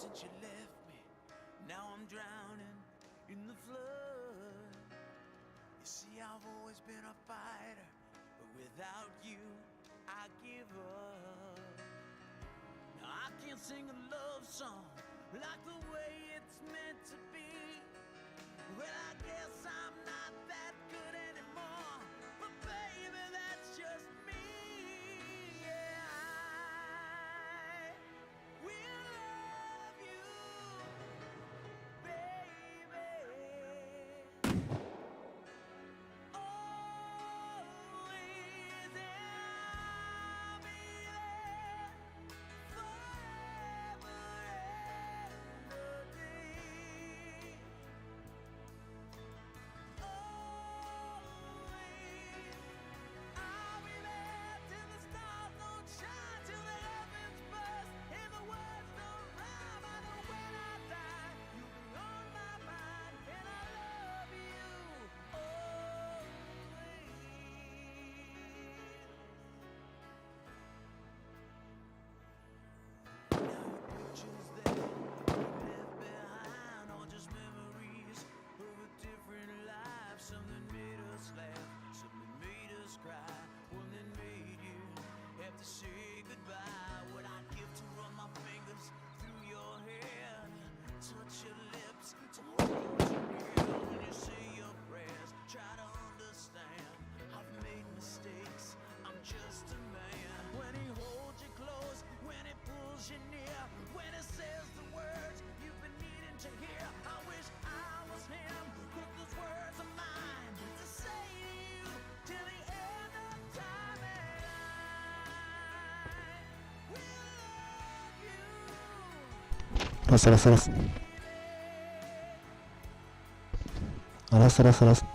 since you left me. Now I'm drowning in the flood. You see, I've always been a fighter, but without you, I give up. Now I can't sing a love song like the way it's meant to be. Well, I guess I'm not that good anymore, but baby, that's just me. Yeah, I will love you, baby. Always, and I'll be there forever and a day. Always, I'll be there till the stars don't shine, till the heavens burst and the words don't rhyme. I know when I die, you'll be on my mind, and I love you always. Now your pictures that you left behind are just memories of a different life. Something made us laugh, something made us cry, one that made you have to say goodbye. What I'd give to run my fingers through your hair, touch your lips, to hold you near. When you say your prayers, try to understand. I've made mistakes, I'm just a man. When he holds you close, when he pulls you near, when he says the words you've been needing to hear, I wish I was him, 'cause those words are mine to say to you till the end of time. And I will love you. 알았어 알았어 알았어 알았어 알았어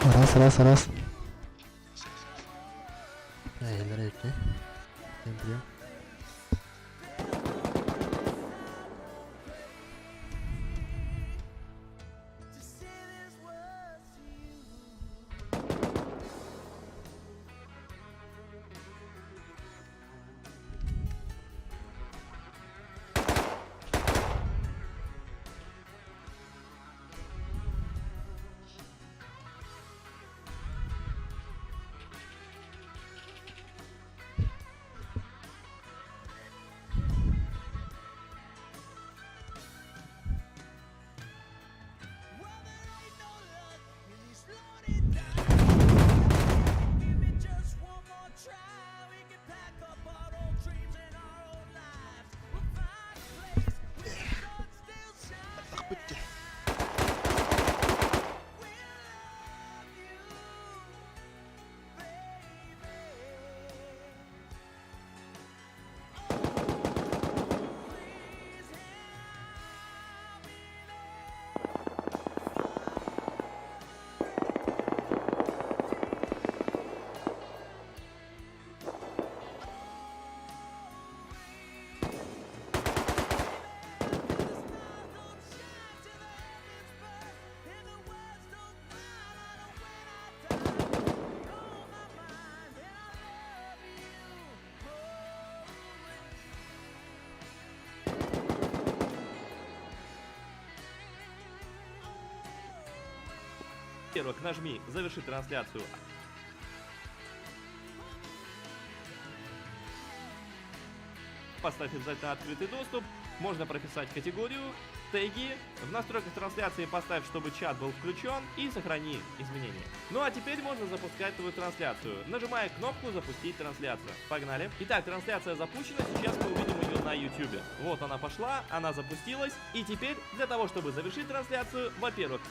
알았어 알았어 알았어 야 옛날에 이렇게 템플이야 To say these words to you. Well, there ain't no luck in these lonely times. Give me just one more try. We can pack up our old dreams and our old lives. We'll find a place where the sun still shines. We'll love you, baby. Always, Во-первых, нажми «Завершить трансляцию». Поставь обязательно открытый доступ. Можно прописать категорию, теги. В настройках трансляции поставь, чтобы чат был включен, и сохрани изменения. Ну а теперь можно запускать твою трансляцию, нажимая кнопку «Запустить трансляцию». Погнали. Итак, трансляция запущена. Сейчас мы увидим ее на YouTube. Вот она пошла, она запустилась. И теперь для того, чтобы завершить трансляцию, во-первых,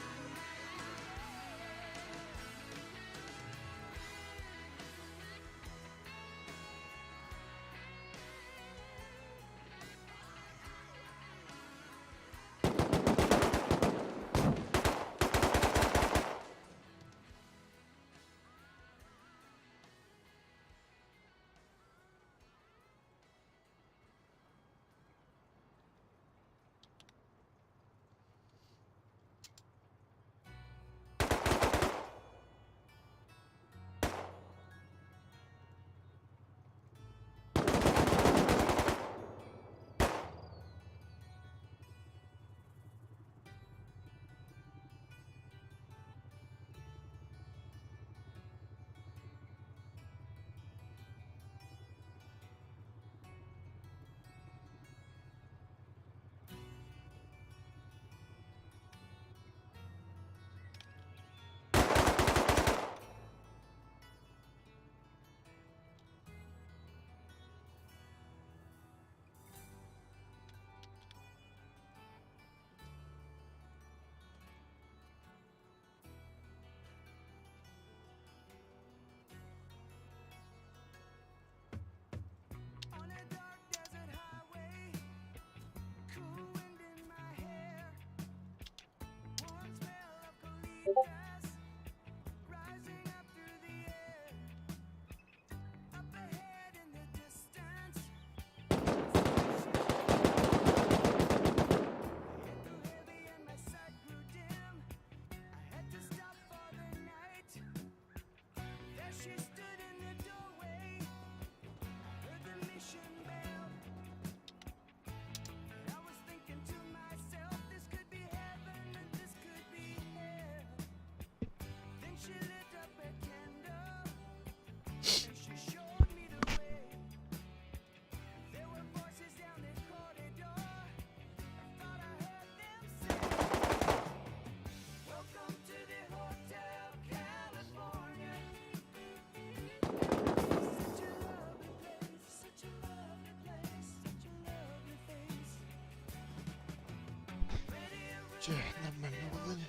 Че, нормально вроде.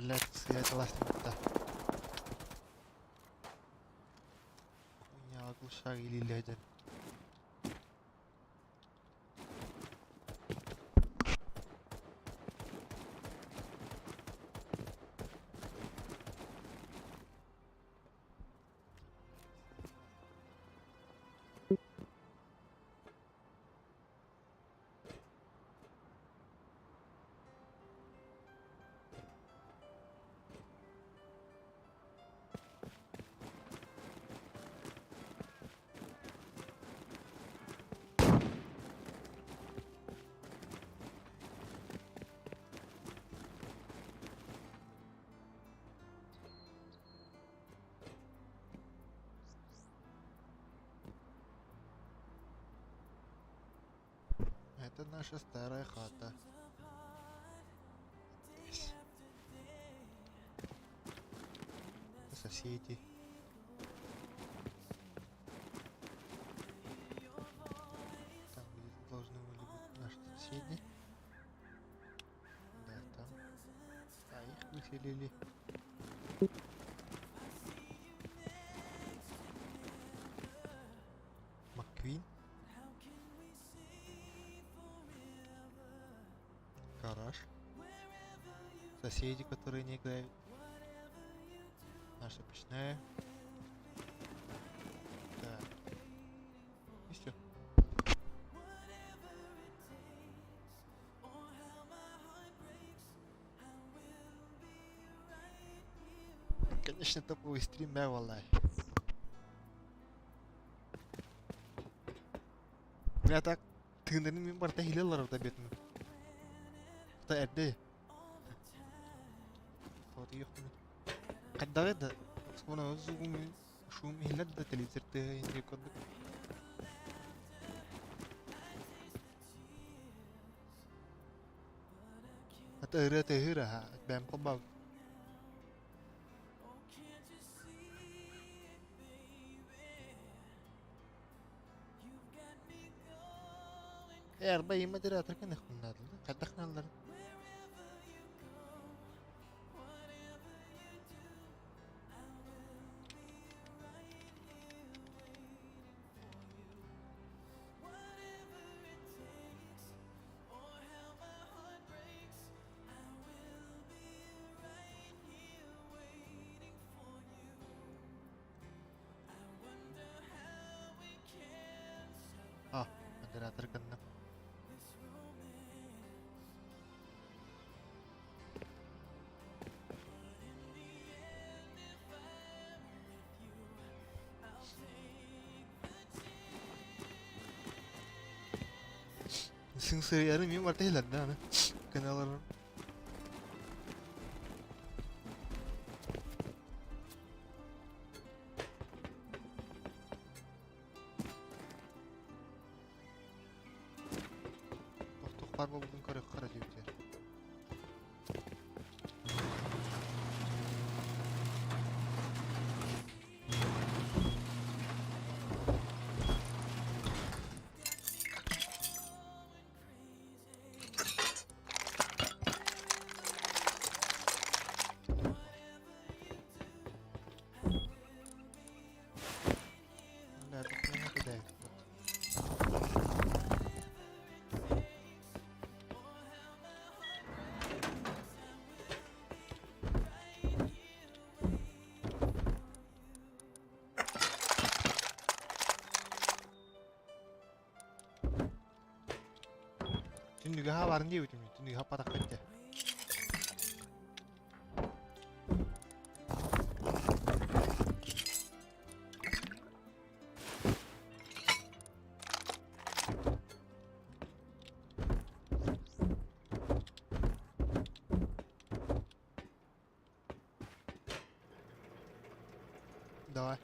блядь, стоять ластик-то. Хуйня, оглушар или лядя. Это наша старая хата. Здесь. Соседи. Там где должны были быть наши соседи. Да, там. А их выселили. Маквин. Гараж. Соседи, которые не играют. Наша печная. Так. И все. Конечно, топовый стрим, да, валай. Я так тыгынын мен барта хилелар да бетим. Та эрде. Вот их. Кадда да. Сконо зугум шум хилет да телевизорте инде код. Это эрэ бэм побаг. Эрбай модератор kan хуннад. Кадахналар. А, модератор kan. Сыңсыр ярым мен барта хилерде аны. Каналар. Тохтар болдун көрөк кара жибитер. Түндүгү хабарын деп өтүм. Түндүгү хаппадак кетти. Давай.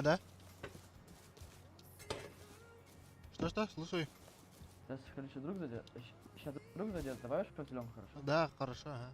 Да. Что, слушай. Сейчас, короче, друг зайдет. Сейчас друг зайдет, давай уж поделим хорошо. Да, хорошо, ага.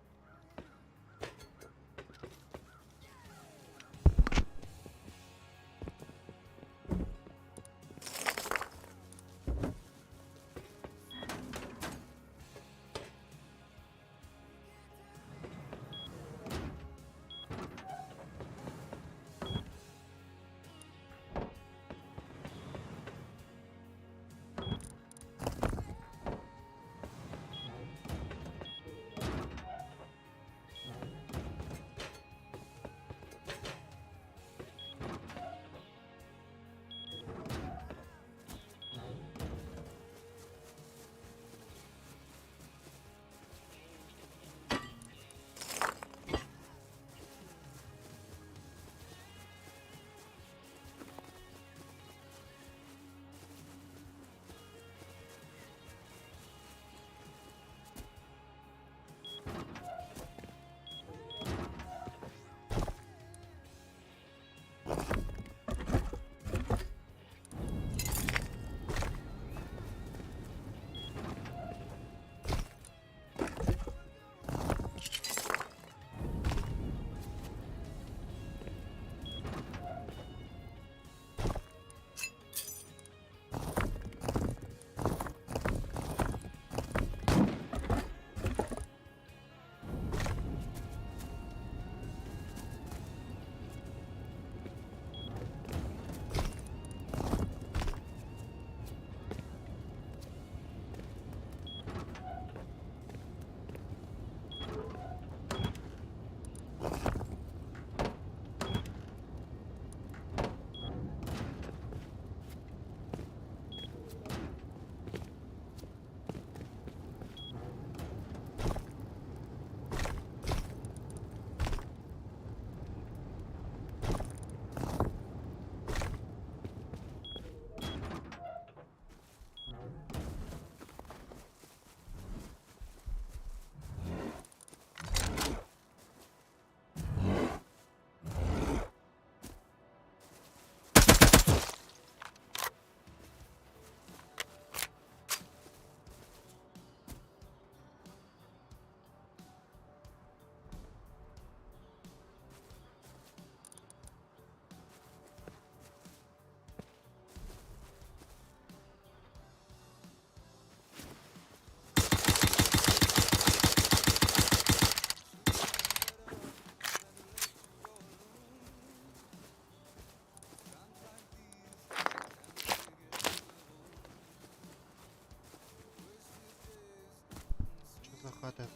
хватает.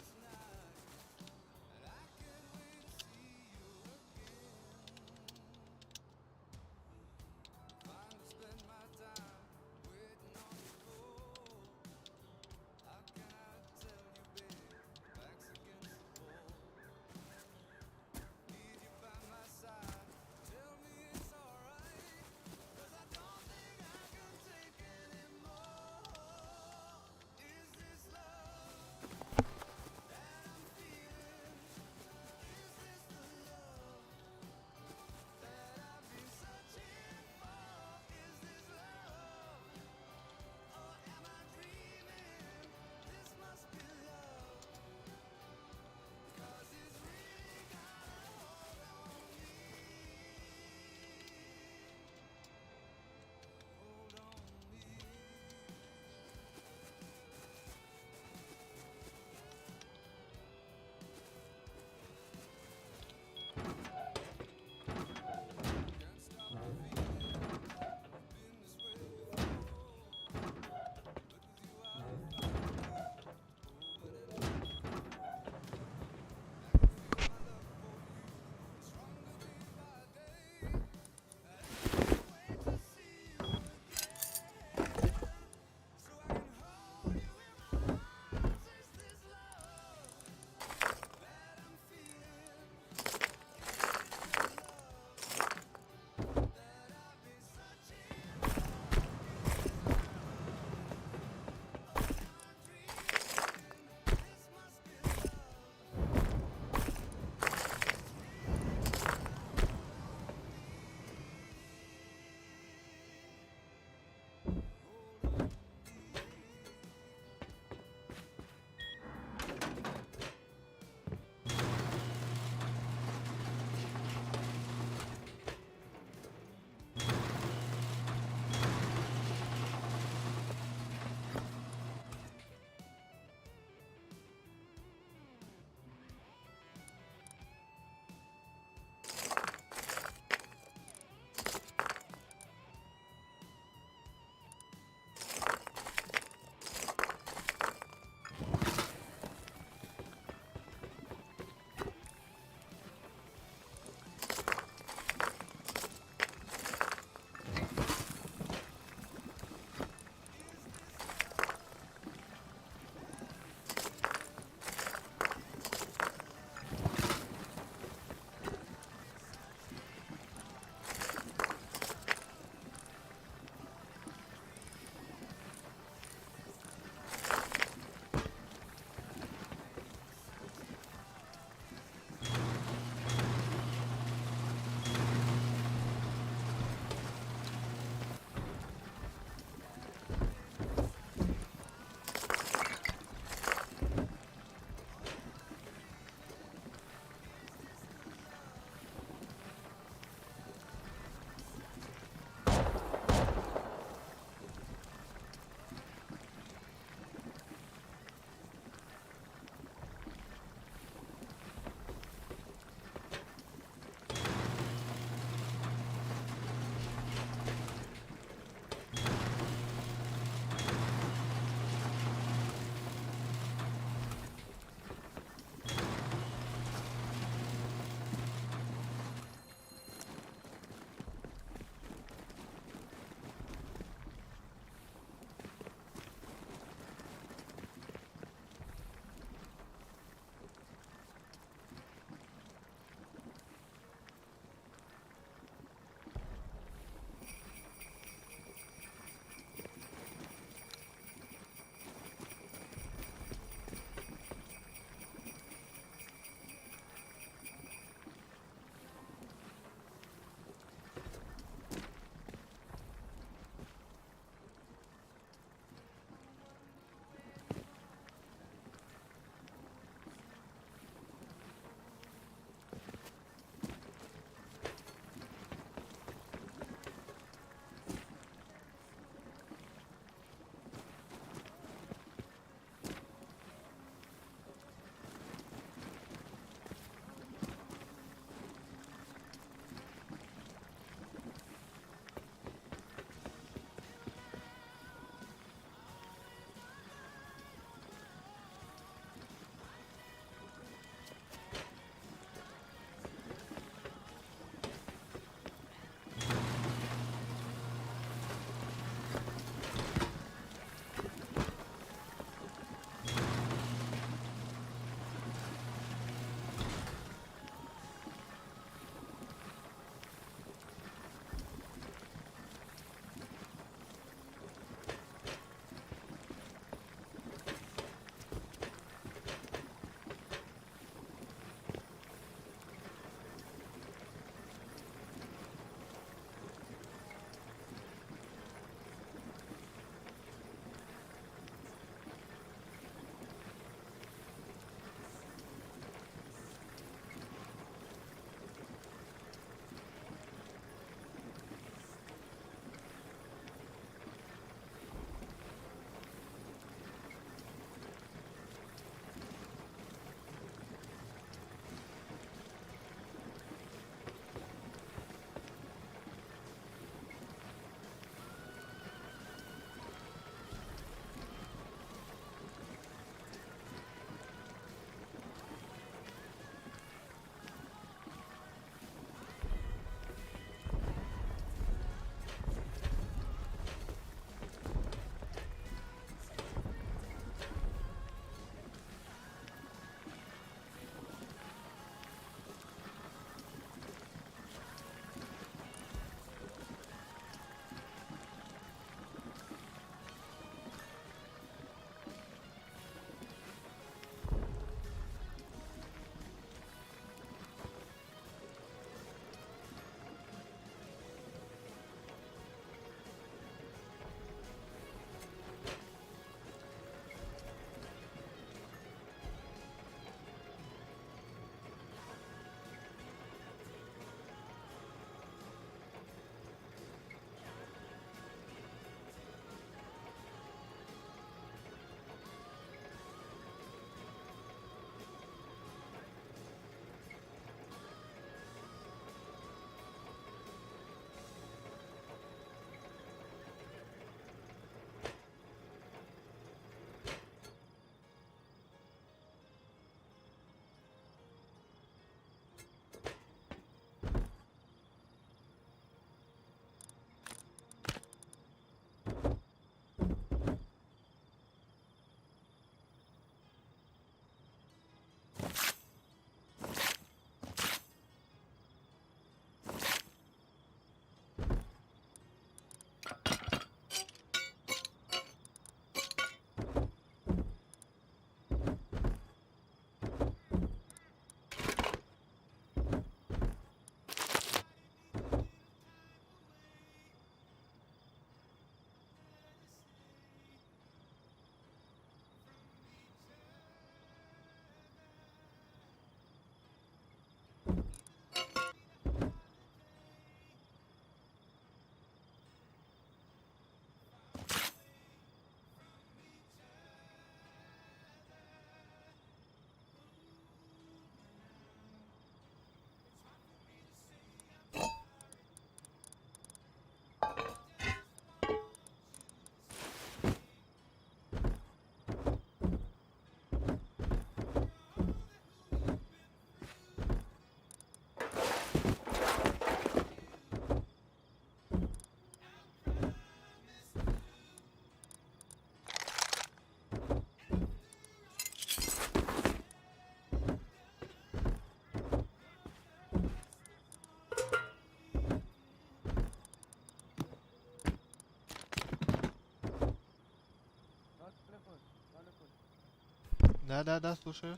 Да, слушаю.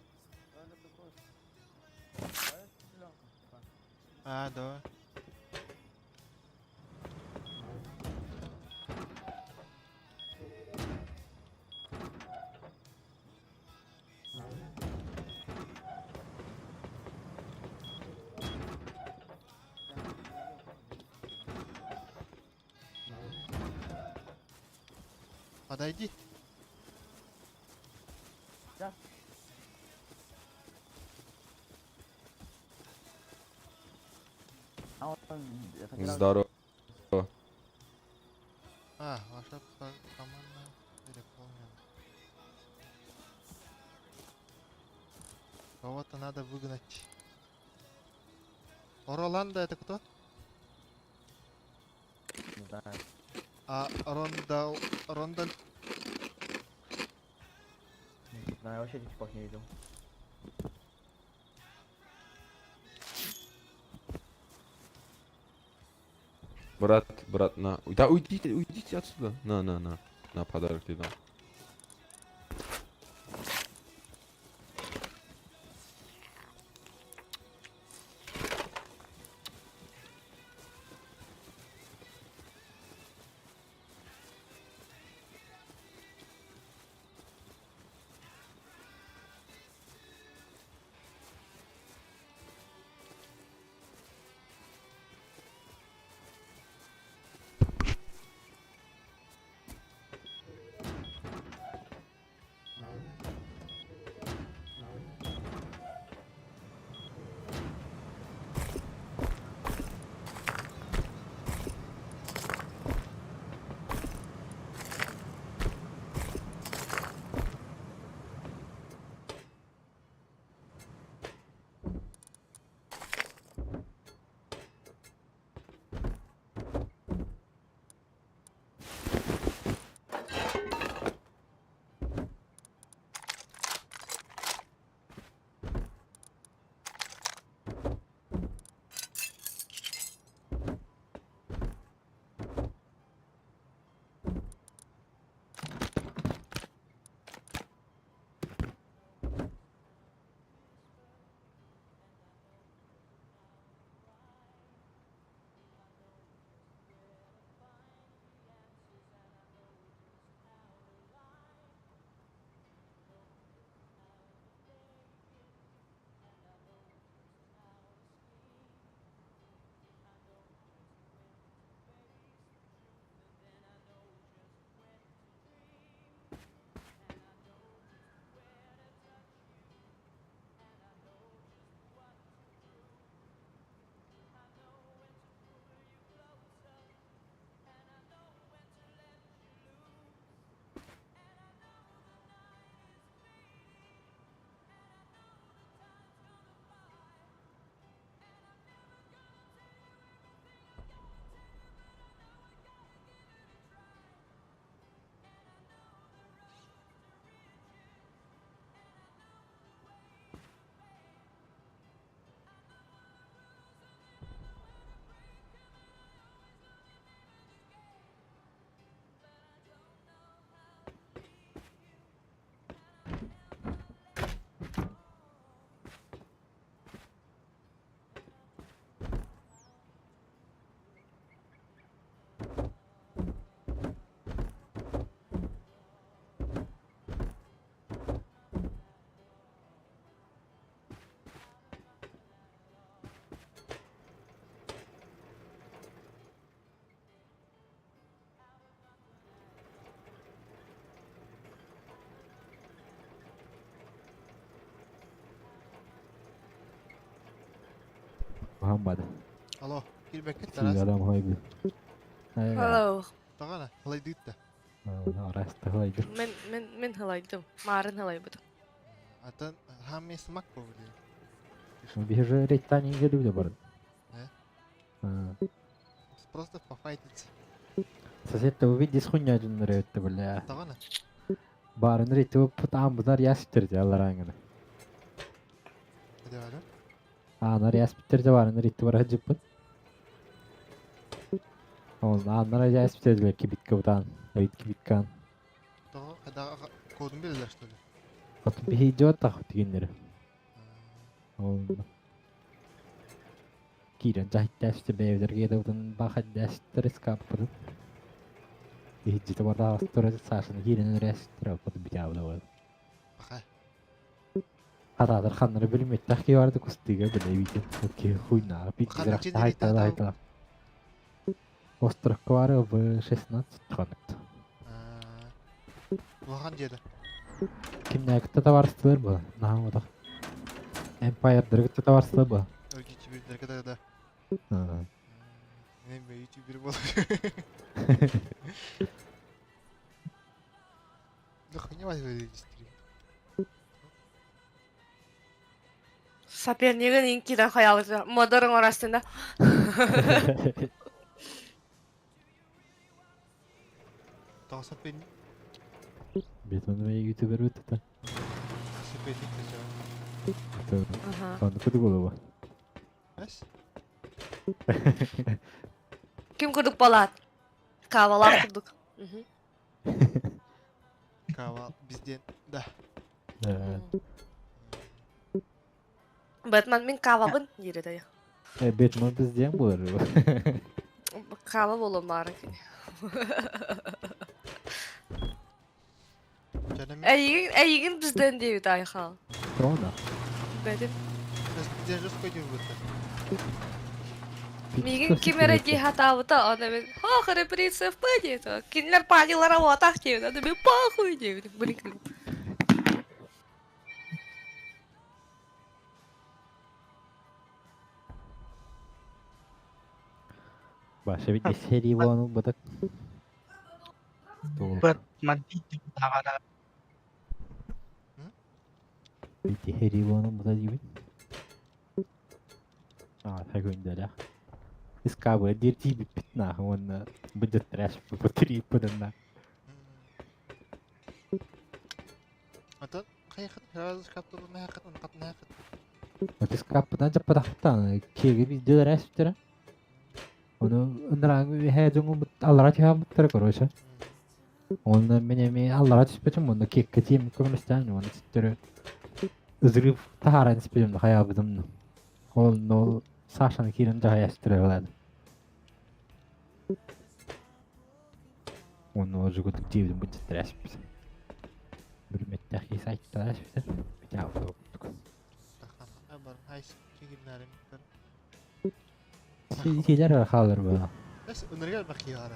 А, давай. Подойди. Да. А он это грязный. Здорово. А, ваша команда переполнена. Кого-то надо выгнать. Роланда это кто? Не знаю. А Рондаль? Не знаю, я вообще этих типов не видел. Брат, на. Да уйдите отсюда. На подарок ты дам. Muhammed. Alo, kirbeket Tüy taras. adam haybi. Hello. Tagana, halay düt de. Arasta haybi. Men halaydım. Maren halaydım. Atan hamme smak bu diye. Bir же рейттан ингелүү дэ баран. Просто пофайтиться. Сосед вы видите хуйня жуннар өттө бля. Tagana. Барын рейтип путам бузар ястерди алар аңына. Hadi var. Анар ясптерди барын рейтип бара жыппыт. Ол анар ясптерди кибитке бутан. Өйт кибиткан. Taga, hada kodun bilirler что ли. От бихиджо тах тигиннер. Ол Кирен жайтташты бевдерге дутун бахаддашты скаппыт. Бихиджи табарда астора сашын кирен рестра под битявда бол. Баха. Хатадар ханнары билметтах ки барды кустыга билебитен. Окей, хуйна. Питзерах Ханны тайта жендерите тайта. Остров Квары в 16 тонет. Вахан деді. Kimnekte tavarsızlar bu. Naha odak. Empire direkt tavarsızlar bu. Ögeci bir kadar da. Ha. Ne mi YouTuber bu? Да хуйня вас регистрировать. Сопернигин инкиден хаялды. Модорың арасында. Daha sapeni. Betonu ve YouTuber bitti. Sapeni kaçar. Doğru. Ага. Kandı kudu bolu bu. Nes? Kim kurduk balat? Kahvalak kurduk. Kahval bizden da. Batman min kahvalın yeri de. Batman bizden bulur bu. Kahval olun bari. Canım Әйігін бізден дейді айқал. Правда? Бәдім. biz bizden just koyuyor bu. Мигін кемері дей хатауыта, оны мен, хақыры принцип па дейді. Кенлер панилара отақ дейді, оны мен пахуй дейді. Блин, кліп. Başka bir seri bu onu badak. Doğru. Batman itu tawaran Bir heri bu onu badak gibi. Hay gönder. Iskabı dirti bir pitna onu budget trash bu tri pudana. Atan kayakın herhalde kaptı bu mehakit onu kat mehakit. Ötesi kapıdan capadaktan kiri bir de restore. Onu ındıran hejungu allara çabıttır koruşa. Onu benim allara çipeçim onu kekketim komünistan onu çittire. Üzrüp taharan çipeçim de hayabıdım. Onu saşan kirin de hayastire oladı. Onu ojugut divdim bu çittire. Bir mettahi saytta bir cevap yok. Takan. Abar hays çekimlerim. Şeyler kalır bu. Nes önergel bak ya ara.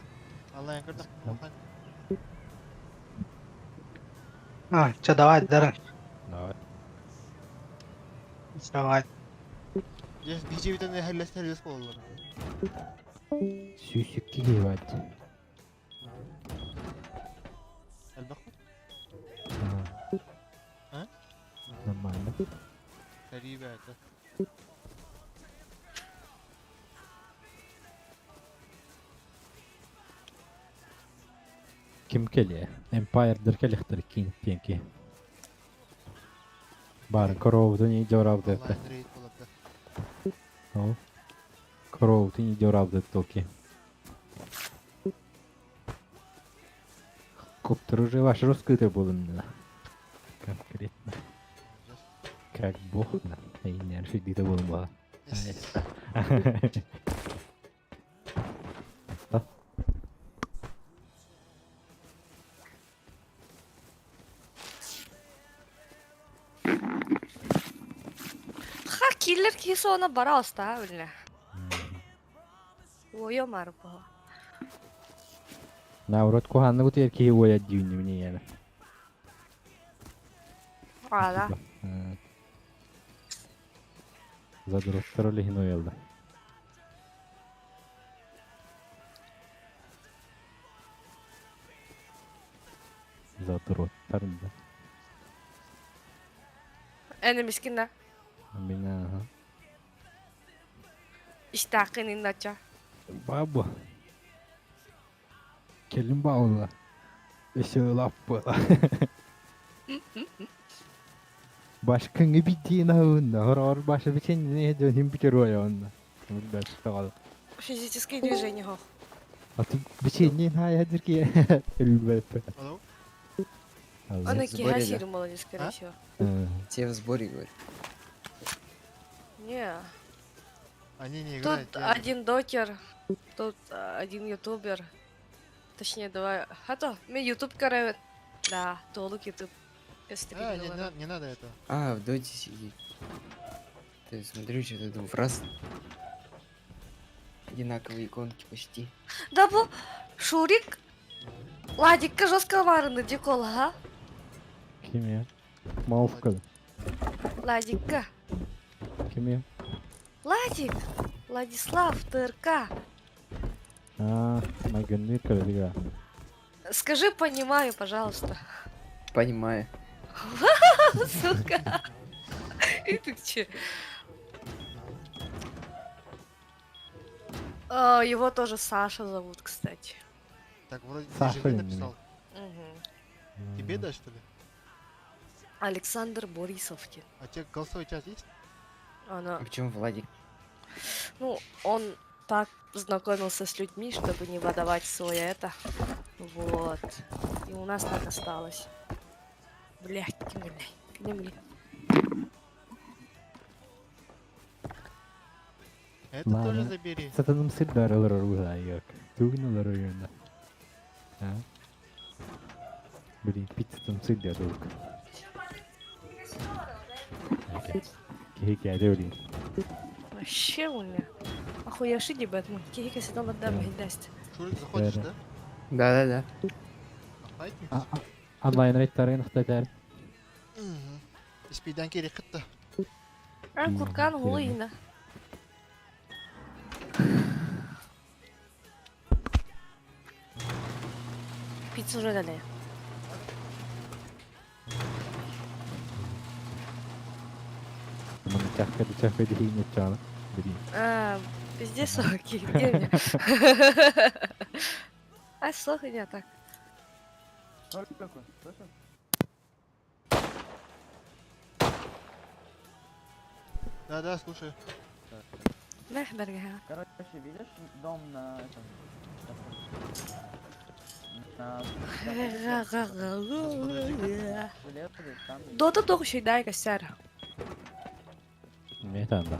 Allah yang kerdak. Makan. ah cadawat darang Evet. cadawat Yes DJ bir tane helles olur. Süsük gibi var. El bak. Ha? Zamanla. Taribe et. Kim geliyor? Empire'dır geliktir ki. Barın Korov'dan iyi cevap etti. Allah reyit buladı. O. Korov'dan iyi cevap etti ki. Коптер уже ваш раскрытый был на конкретно. Как бог на. И не решить где-то был была. Yes. Ха, киллер кейсі оны бара оста, білі. Ойо мар bu. Наоборот, куханны вот я кие воя дюни мне яна. Ала. Задроттар легино ялда. Zaten da. Эне мискина. Меня, ага. İştahın inatça. Baba. Kelin bağla. Işığılap bula. Başkan gibi değil onda. Hor başa bir şey ne döneyim bir kere o ya onda. Ben çıkalım. Физические движения, хох. А ты печенье на ядерке. ЛВП. Алло? Она в сборе, кигасири да? молодец, скорее А? всего. Все в сборе, говорю. Не. Они не Тут играют. я- один докер, тут один ютубер. Точнее, давай. А то, мне ютуб каравит. Да, толук ютуб. не надо этого. А, в доте сидит. Ты смотрю, что тут в раз. Одинаковые иконки почти. Да бу, Шурик. Ладикка жестко варыны декол, ага. Kim ya? Mavkalı. Ладикка. Kim ya? Ладик. Владислав, ТРК. А, на гönlü кырдыга. Скажи, понимаю, пожалуйста. Понимаю. Сука. И ты че? Его тоже Саша зовут, кстати. Так, вроде ты Саша же мне именно. написал. Мгм. Тебе, да, что ли? Александр Борисовкин. А у тебя голосовой чат есть? Она, А почему Владик? ну, он так знакомился с людьми, чтобы не выдавать свое это. Вот. И у нас так осталось. Блять, блядь. Это Ладно. тоже забери. Satınım sırlar alır orada yok. Tugin alır orada. Ha? Блин, пиццам сырlar olur. Кихи geldi öyle. Вообще у меня. Охуевший дебет мой. Кихика сидел над дамой даст. Шурик, заходишь, Да. да? Да-да-да. Файтинг? Онлайн рейдтары нықтатар. Спидан керек қытты. Куркан Мгм, Гулина. Пиццу уже дали. Bunu çakkadı hiymet çağla. Блин. Везде соки. Где мне? А сок не так. Только, слышишь? Да, слушай. Мехберга. Короче, видишь дом на этом... На... Железный, там... Дота только еще дай косяр. Ne tane daha?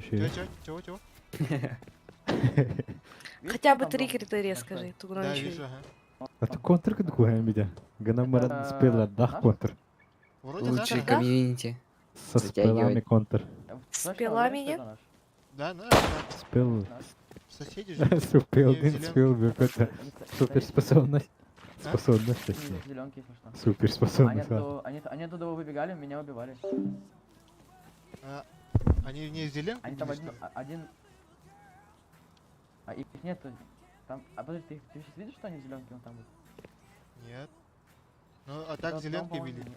Şey. Чего? Хотя бы 3 критерия скажи. Тут Да, раньше. вижу, ага. А ты контр kad koyayım bir de. Gana mara spela dah контр. Вроде Лучший наш, да? комьюнити. Со спелами контр. С пилами нет? Да, Спел. соседи же. Спел, Не, блин, зелён- спел, это суперспособность. А? Способность, точнее. Зеленки, если что. Суперспособность, ладно. Они оттуда выбегали, меня убивали. А, они не зеленку? Они там или один... что? один... А их нету. Там... А подожди, ты сейчас видишь, что они зеленки он там вот? Нет. Ну, а так Вот там, зеленки по-моему, били.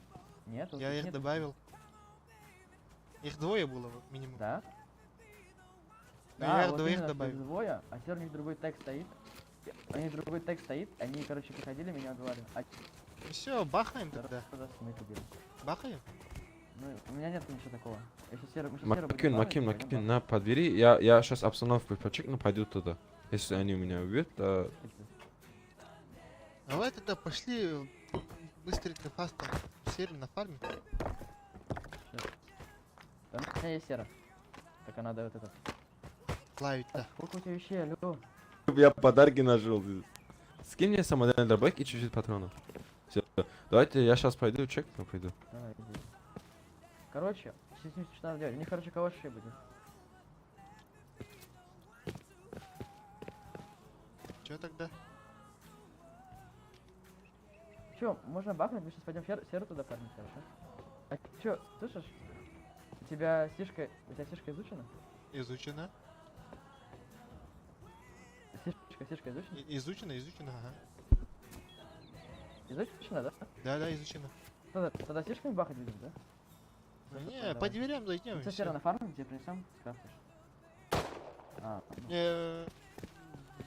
Нет, вот Я их нет. добавил. Их двое было, вот, минимум. Да? Ну, я их вот двоих именно, что их добавил. двое, а теперь у них другой текст стоит. У них другой текст стоит, они, короче, приходили, меня убивали. А Все, бахаем тогда. тогда мы их убили. Бахаем? Ну, у меня нет ничего такого. Если серый, мы сейчас серый Макин, будем Макин, плавать, Макин, пойдем на подбери. Я сейчас обстановку почекну, пойду туда. Если они меня убьют, то... плавать. Давай тогда пошли быстренько фастом серию на фарме. Да, у меня есть сера. Так надо вот этот. Плавить-то. Сколько у тебя вещей, алло? Я подарки нашел. Скинь мне самодельный дробовик и чуть-чуть патронов. Все. Давайте я сейчас пойду чекну, пойду. Давай, иди. Короче, сейчас что надо делать. У них, короче, калаши будет. Че тогда? Чё, можно бахнуть? Мы сейчас пойдем серу туда фармить, хорошо? А чё, слышишь? У тебя сишка изучена? Изучено. Сишка изучена? Изучено, ага. Изучено, да? Да, изучено. Тогда слишком бахать будем, да? Не, Давай. по дверям зайдем. Все серо на фарм, тебе принесем, скрафтишь. А,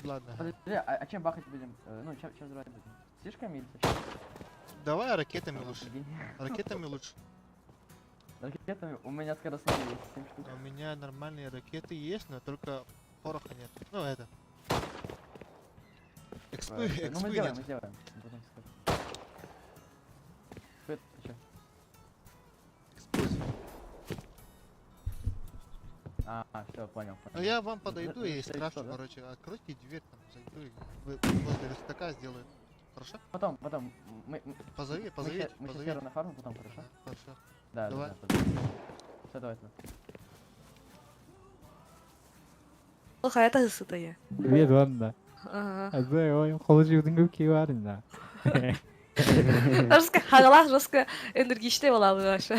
Ладно. подожди, а чем бахать будем? Ну, чем взрывать будем? Слишком или зачем? Давай ракетами лучше. Прикинь. Ракетами лучше. Ракетами у меня скоростные есть 7 штук. У меня нормальные ракеты есть, но только пороха нет. Ну это. Экспы, Ну мы экспы сделаем, нет. мы сделаем. Потом скажу. Ты чё? Эксплозии. Все, понял. Ну я вам подойду За- и за скрафчу, что, да? короче, откройте дверь, там зайду и вы возле верстака сделаю. Хорошо? Потом, мы Позови, мы позови, мы позови. серо на фарм, потом, хорошо? Хорошо. Да, Давай. да. Все, давай. Слухай, это ысытая. Привет, Ванда. Ага. А да, ой, холодильник көпке барында. Жестко хагалах, жестко энергичный была бы наша.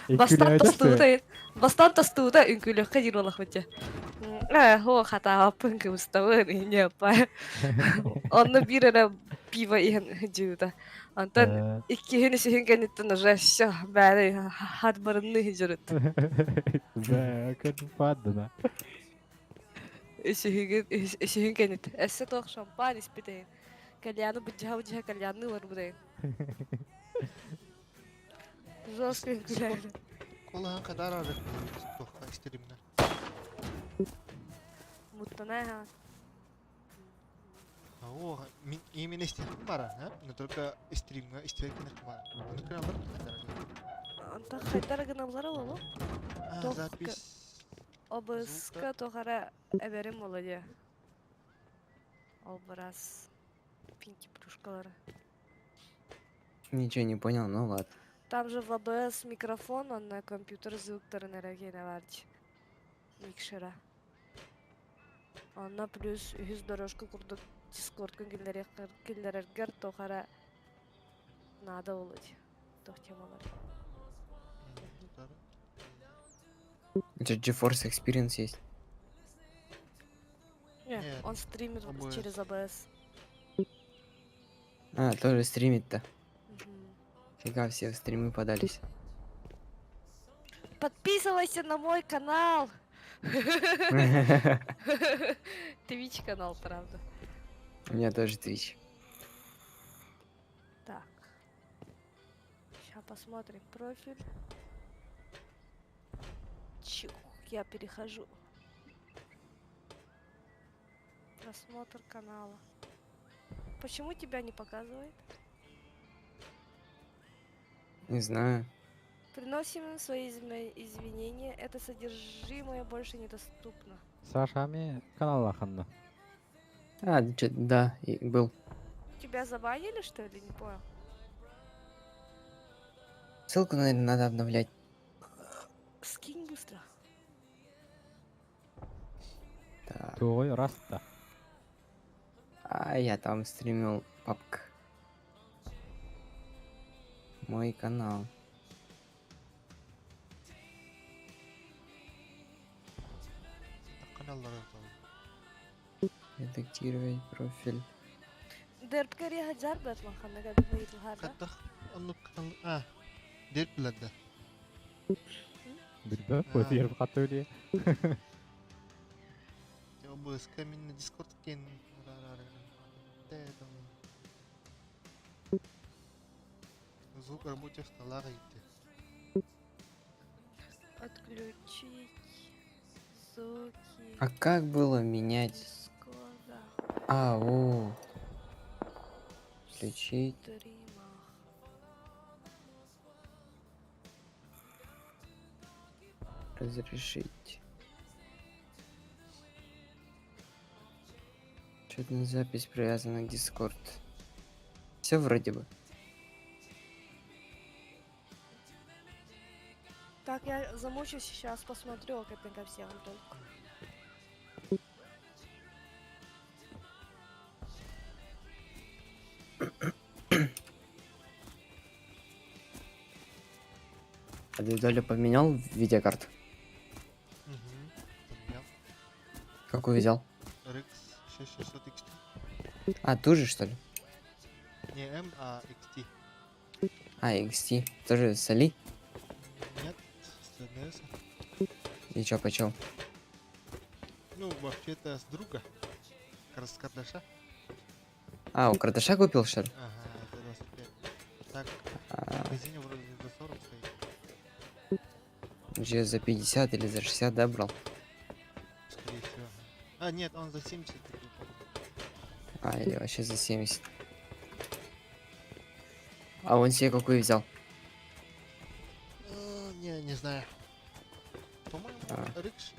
Бастан тастууда, бастан тастууда үнкүлөк кадир болах бите. Хо хата апын кыбыстабы не па. Онны бир эре пиво иген жууда. Антан иккиһини сиһингениттен уже всё бәри хадбарынны хижерет. Да, как падна. Сиһингенит. Эссе тох шампань испитейн. Кальяны буджа кальяны бар будейн. Жестко үнкүлөйлө. Кулахан кадар арык тохка истеримнер. Муттана ха. О, именно истерим бара, а? Но только стримга истерикнер бара. Ну прям бар кадар. Анта хайдар гыналар олу. Тох- Запись. Обыска тохара эберим молодя. Ол барас пинки плюшкалары. Ничего не понял, ну ладно. Там же в АБС микрофон, он на компьютер звуктарын эрегене варч. Микшера. Онна плюс үз дорожка курдук дискорд киллерергер тохара надо улыть. Тох темалар. У тебя GeForce Experience есть? Не, Нет, он стримит OBS. через АБС. А, тоже стримит-то. Мгм. Фига, все в стримы подались. Подписывайся на мой канал! Твич канал, правда. У меня тоже Twitch. Так. Сейчас посмотрим профиль. Чух, я перехожу. Просмотр канала. Почему тебя не показывает? Не знаю. Приносим свои извинения. Это содержимое больше недоступно. Сашами канал аханна. А, да, и был. Тебя забанили, что ли? Не понял. Ссылку, наверное, надо обновлять. Скинь быстро. Так. Той раста. А я там стримил папка. Мой канал. Каналлар. Редактировать профиль. Дербкари хаджар бэтлан ханнага бэйтл Кадах анну канал. Дерт билада. Билбэ, көзер катөле. Я бы с камень на дискорд кен. Звук рабочих стола идти. Отключить звуки А как было менять? Дискорда А, о. Включить. в стримах. Разрешить. Что-то запись привязана к Discord. Все вроде бы. Так, я замучусь сейчас, посмотрю, как это всем только. А ты Доля поменял видеокарту? Угу. Какую взял? RX 6600 XT. А, ту же, что ли? Не М, а XT. А, XT. Тоже с Али? Нет, с ДНС. И чё, почем? Ну, вообще-то с друга. Как раз с Кардаша. А, у Карташа купил, что ли? Ага, это 25. Так, А, в магазине вроде за 40 стоит. Уже за 50 или за 60, да, брал? Скорее всего. А, нет, он за 70 купил. А, или вообще за 70. А он себе какой взял? Не знаю. По-моему, А. Рикс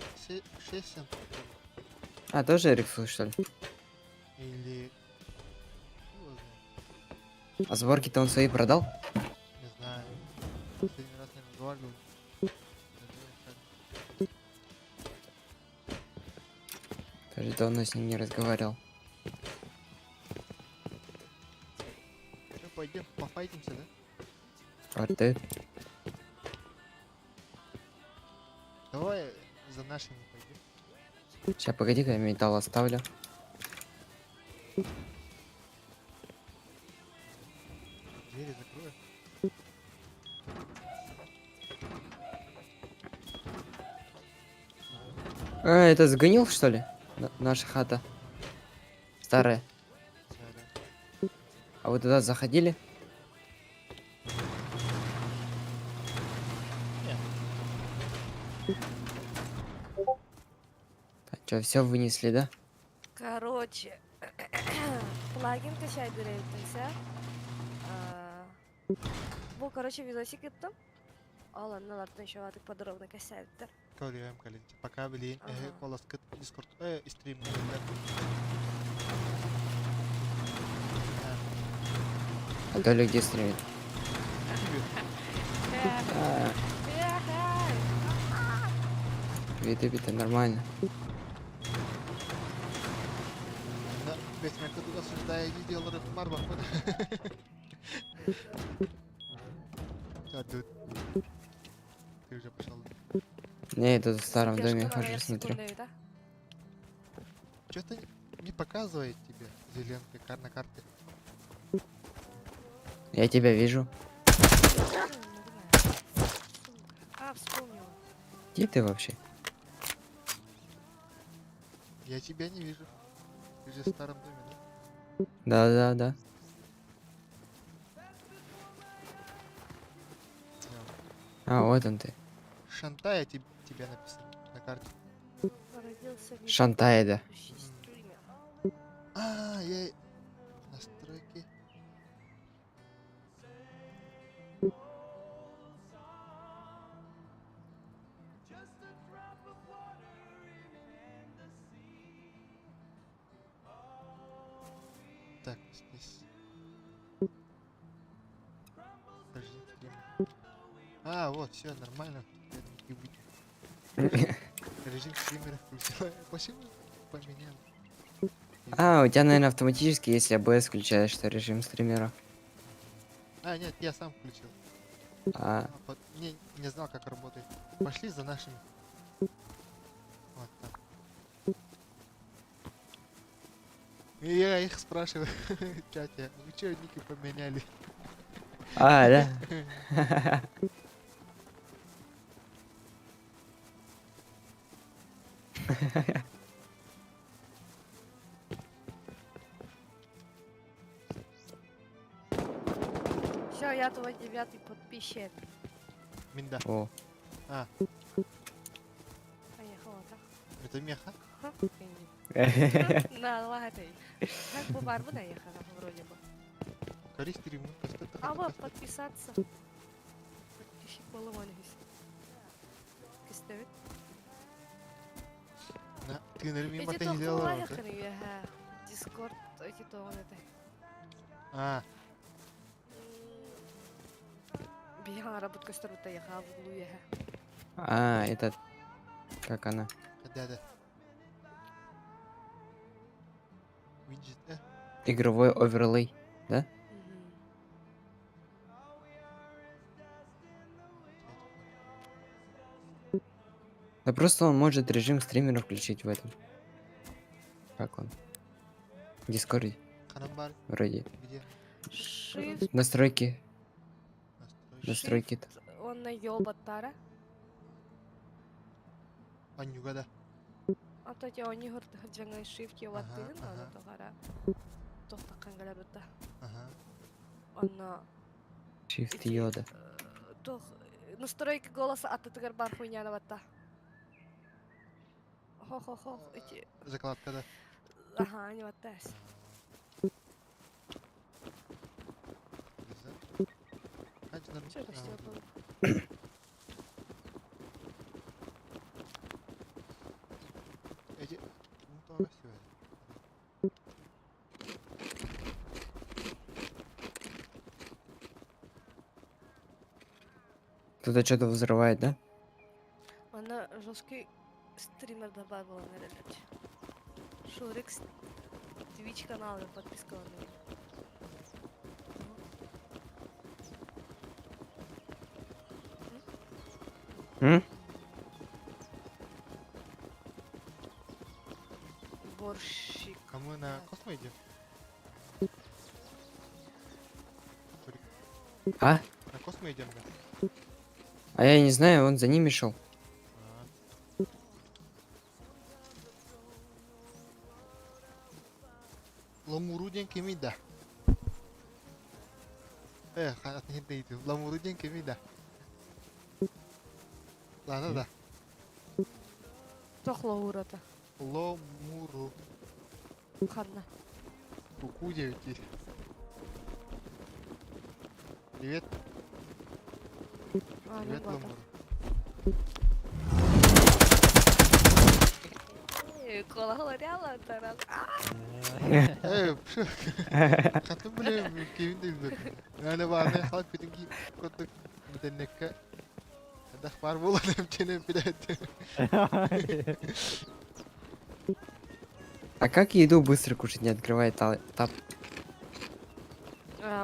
60 А, тоже Эриксон, что ли? или... Ну, его знает. А сборки-то он свои продал? Не знаю. Последний раз не разговаривал. Тоже давно с ним не разговаривал. Что, пойдем, пофайтимся, да? Вот ты. Давай за нашими пойдем. Сейчас, погоди-ка, я металл оставлю. Двери закрою. А, это сгонил, что ли? Наша хата. Старая. Да, да. А вы туда заходили? Что, все вынесли, да? Короче, плагин качай директіңсі. Бұл, короче, видосик еттім. Алларын еще атық подробно касайдықтар. Көрüyorum kalınca. Пока bileyim. Ага. Kolaskıt Discord. Stream. А Толя где стримит? А, Ютубе-то нормально. Да, Besme kadar осуждая видеоları var bak. Да, dude. Ты уже пошел. Не, я тут в старом доме хожу, смотрю. Что-то не показывает тебе зеленка на карте. Я тебя вижу. А, вспомнила. Где ты вообще? Я тебя не вижу. Ты же в старом доме, да? Да. А, вот он ты. Шантая тебя написано на карте. Родился в Шантаеда. стриме. А, я... Настройки. Так, здесь. Подожди, где? А, вот, все нормально. Я не выйду. Режим стримера включил. Почему поменял? А, у тебя, наверное, автоматически, если ABS включаешь, что режим стримера. А, нет, я сам включил. А, Не знал, как работает. Пошли за нашими. Вот так. И я их спрашиваю в чате, вы что, ники поменяли? да? Все, я твой 9-й подписчик. Минда. О, Поехала, так? Это меха? Ха? На, лагай. Как бы барбу наехала, вроде бы. Кори стримы. А вот подписаться. Подписчик поломались. Кистовит. Ты, наверное, мимо Эти ты не то делала. да? лайханы, ага. Дискорд, эти то он это. А, Бия работка старута яха в углу яха. а, этот... Как она? да. Виджет, Игровой оверлей. Мгм. Да просто он может режим стримера включить в этом. Как он? В Дискорде, Ханамбар, вроде. где? Shift, Настройки. Настройки. Настройки. он на ёбаттары. Анюгада. Ата оны көрдік жаңа shift ёбаттын, Ага, аны ага. тоғара. Тоқтаққан кәлі бұтта. Ага. Оны... Shift эти, йода. Тох, настройки голоса аттатыгар бар хуйняны батта. Хо-хо-хо, эти... Закладкада. Ага, не баттас. Güzel. Kaç tane? Что это Ha, все oldu. было? Ece, bunu da söyle. Кто-то что-то взрывает, да? Она жесткий стример добавила, наверное. Шурик, Twitch канал я подписка на него. М? Борщик. А мы на Космо идем? А? На Космо идем, да? А я не знаю, он за ними шел. А. Lamurudyan kimida? Kanatnya hindi itu. Lamurudyan kimida? Lana da. Тохло урата. Ломуру. Ханна. Куку 9. Привет, А, не привет, плата. Ламуру. Кола говорила, таран. Katı bile kimin değil. Yani var ne halk bütün ki kotuk müdenneke. Dah var bu lan hemçinin bilet. А как еду быстро кушать, не открывая тап?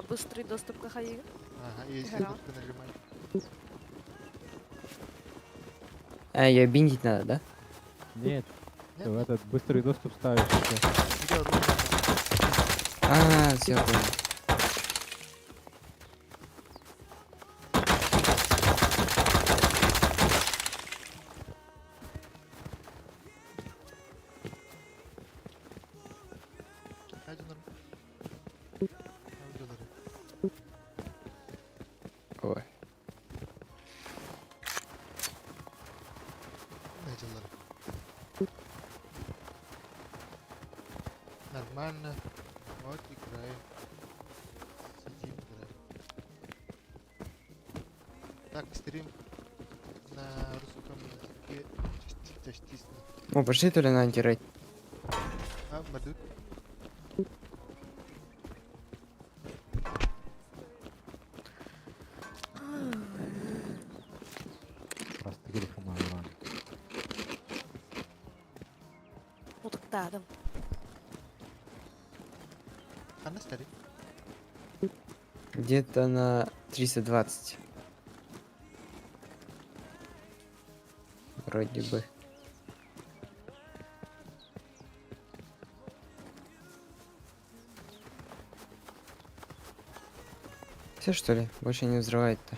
Быстрый доступ к хаи. Aha, iyi Herhalde. kutku nажимай. А, ее биндить надо, да? Нет, Нет? ты в этот быстрый доступ ставишь. и всё. Gidiyor oğlum. А, все понял. Hadi lan. Avcıları. Ой. Avcıları. Нормально. Вот играем. Сидим, играем. Так, стрим на русском языке частично. О, пошли то ли на антирейд. А, Мадут? Просто грифом нормально. Мутактадым. А на старе? Где-то на 320. Вроде бы. Все что ли? Больше не взрывает-то.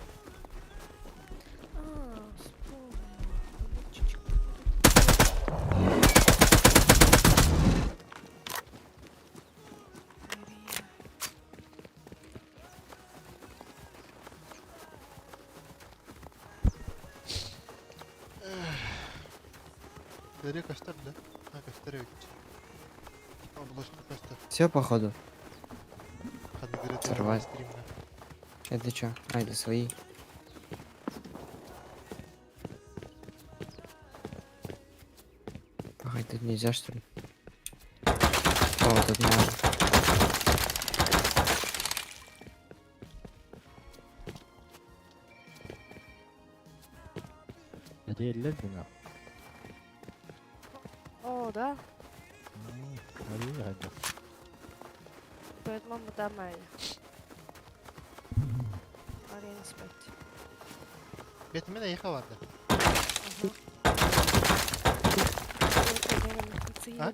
Dere kaçtar da? Ha kaçtar evet. Обложка kaçtar. Все походу. Hadi göre Сорвать. стримна. Это что? А, это свои. Ага, тут нельзя что ли? О, тут можно. Где лезли нахуй? О, да? Смотри, гадя. Перед мамой нормально. Арена спать. Betime de yıka vardı. Ага.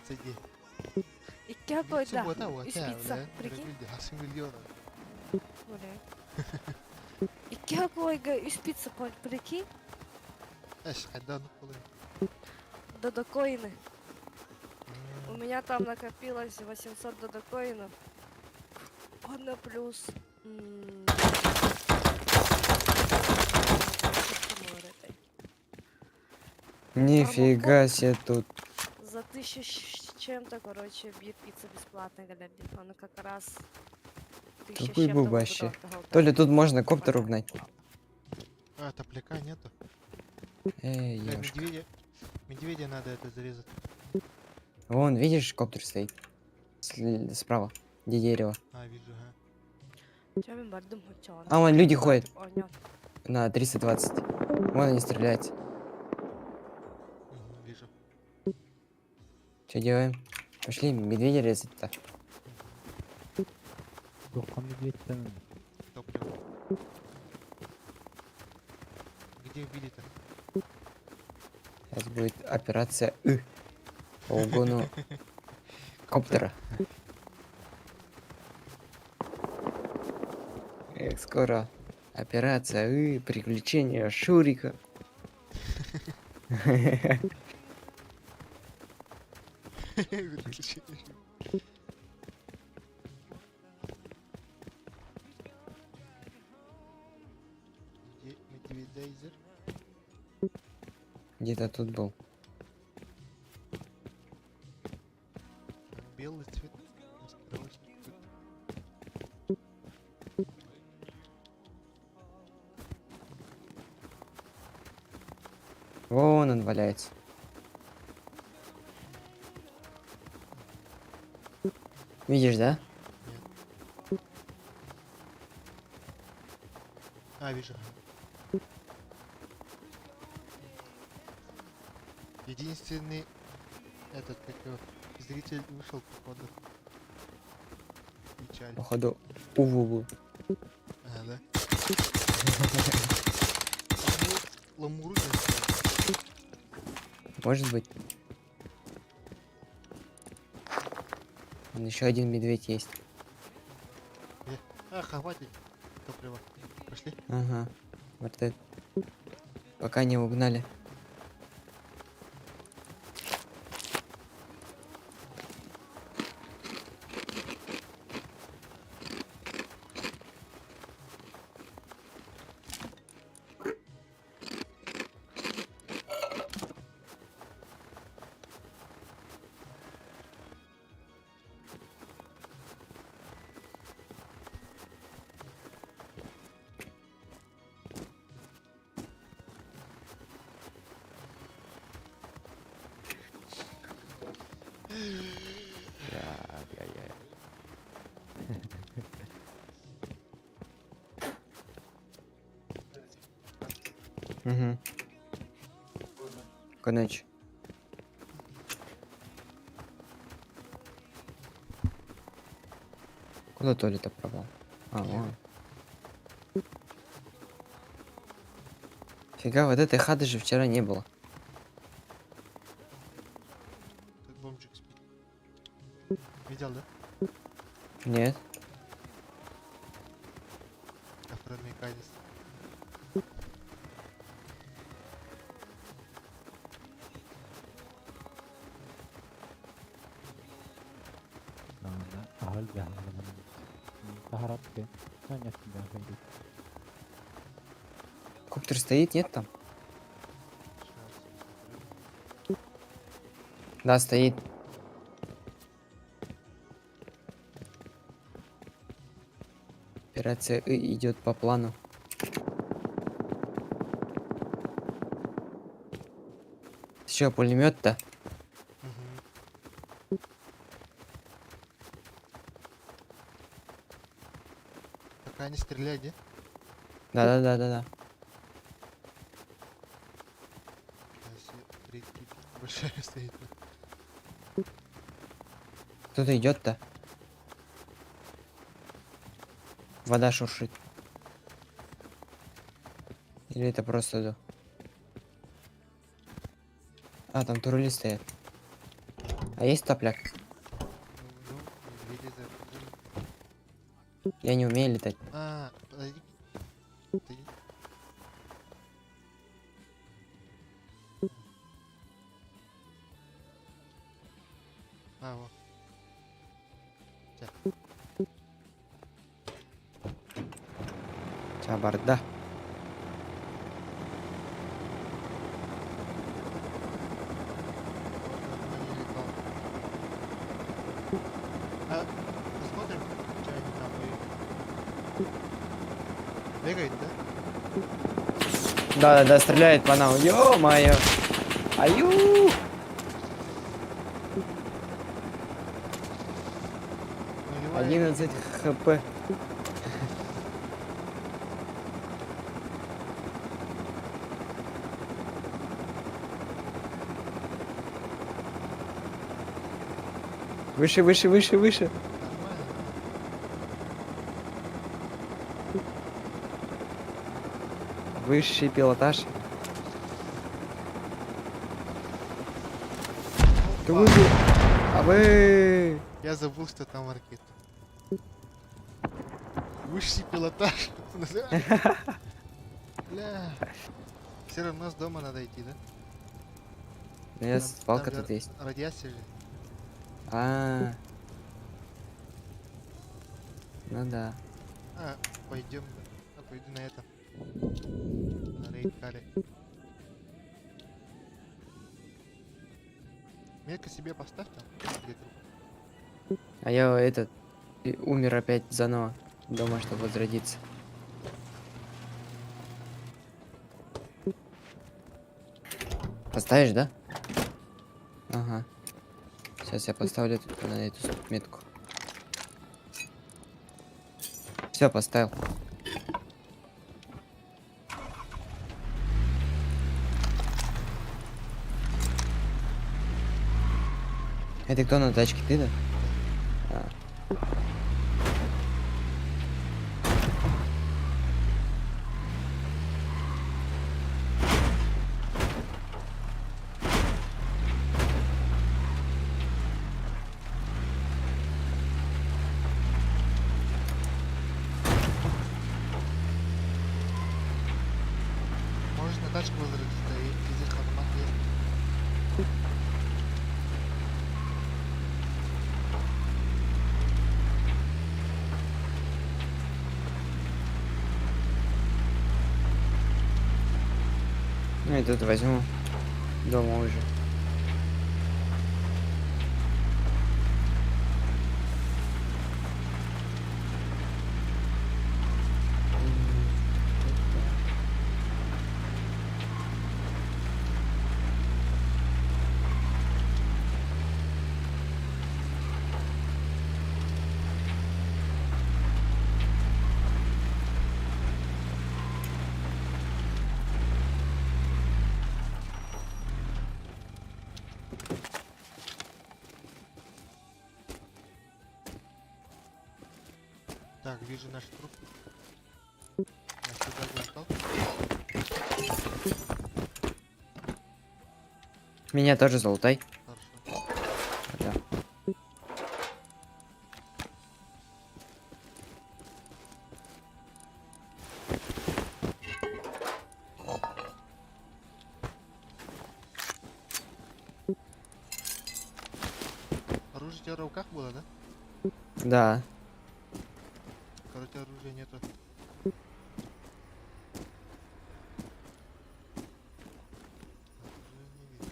Сиди. И Какой, да, Суббота, вот, из да, пицца, да. прикинь. Люди, Хасим миллиона. Бля. И какой из пицца, прикинь, Эш, хайда, ну, полы. додокоины. У меня там накопилось 800 додокоинов. Одна плюс. Нифига себе тут. За 1000 с чем-то, короче, бит пицца бесплатная, глядя. Она как раз 1000 с Какой чем-то бубаще. выгодно. То ли тут можно коптер угнать. А, топляка нету. Эй, Бля, ёшка. медведя надо это зарезать. Вон, видишь, коптер стоит. Справа. Где дерево. А, вижу, ага. А, вон люди ходят. На 320. Вон они стреляют. Вижу. Что делаем? Пошли медведя резать-то. Духом медведь-то. Топливо. Где убили-то? Сейчас будет операция по угону коптера. Скоро операция приключения Шурика. Где медведайзер? Где-то тут был. Белый цвет. Маскировочный тут. Вон он валяется. Видишь, да? А, вижу. Единственный этот, как его, зритель вышел, походу. Печаль. Походу, уву. А, да? Ламуру не Может быть. Еще один медведь есть. А, хватит. Топливо. Пошли. Ага. Вот это. Пока не угнали. Угу. Конеч. Куда Толя-то пропал? А, вон. Фига, вот этой хаты же вчера не было. Тут бомжик спит. Видел, да? Нет. Афромиканец. Ahal bir halaman. Taharat ke. Nanya sudah kayak. Коптер стоит, нет там? Да, стоит. Операция идет по плану. Что, пулемет-то? Пока не стреляй, где? Да. Большая стоит. Кто-то идет-то. Вода шуршит. Или это просто... А, там турули стоят. А есть топляк? Ну, Я не умею летать. А, подойди. Подойди. А, вот. Чабарда. А, посмотрим, что они там и... Бегает, да? Да, стреляет по нам. Ё-моё. Аю! Нулевая 11 хп. Выше, выше, выше, выше. нормально. Высший пилотаж. Опа. А вы... Я забыл, что там ракета. Высший пилотаж. Бля. Все равно с дома надо идти, да? У меня Там свалка же тут есть. Радиация же. А. Ну да. А, пойдем. А, пойду на это. На рейд-каре. Метка себе поставь там. Где труп. А я этот... умер опять заново. Дома, чтобы возродиться. Поставишь, да? Ага. Сейчас я поставлю на эту метку. Все, поставил. Это кто на тачке? Ты, да? А. Можешь на тачку возродиться, и здесь автомат есть. Ну и тут возьму дома уже. Так, вижу наш труп. Я сюда глотал. Меня тоже залутай. Хорошо. Да. Оружие у тебя в руках было, да? Да. Короче, оружия нету. Оружия не видно.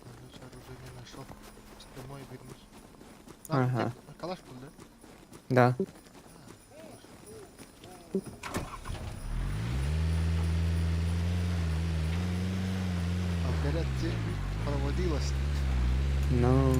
Короче, оружие не нашел. Домой вернусь. А, Ага. калаш был, да? Да. А говорят, где проводилось. Ну.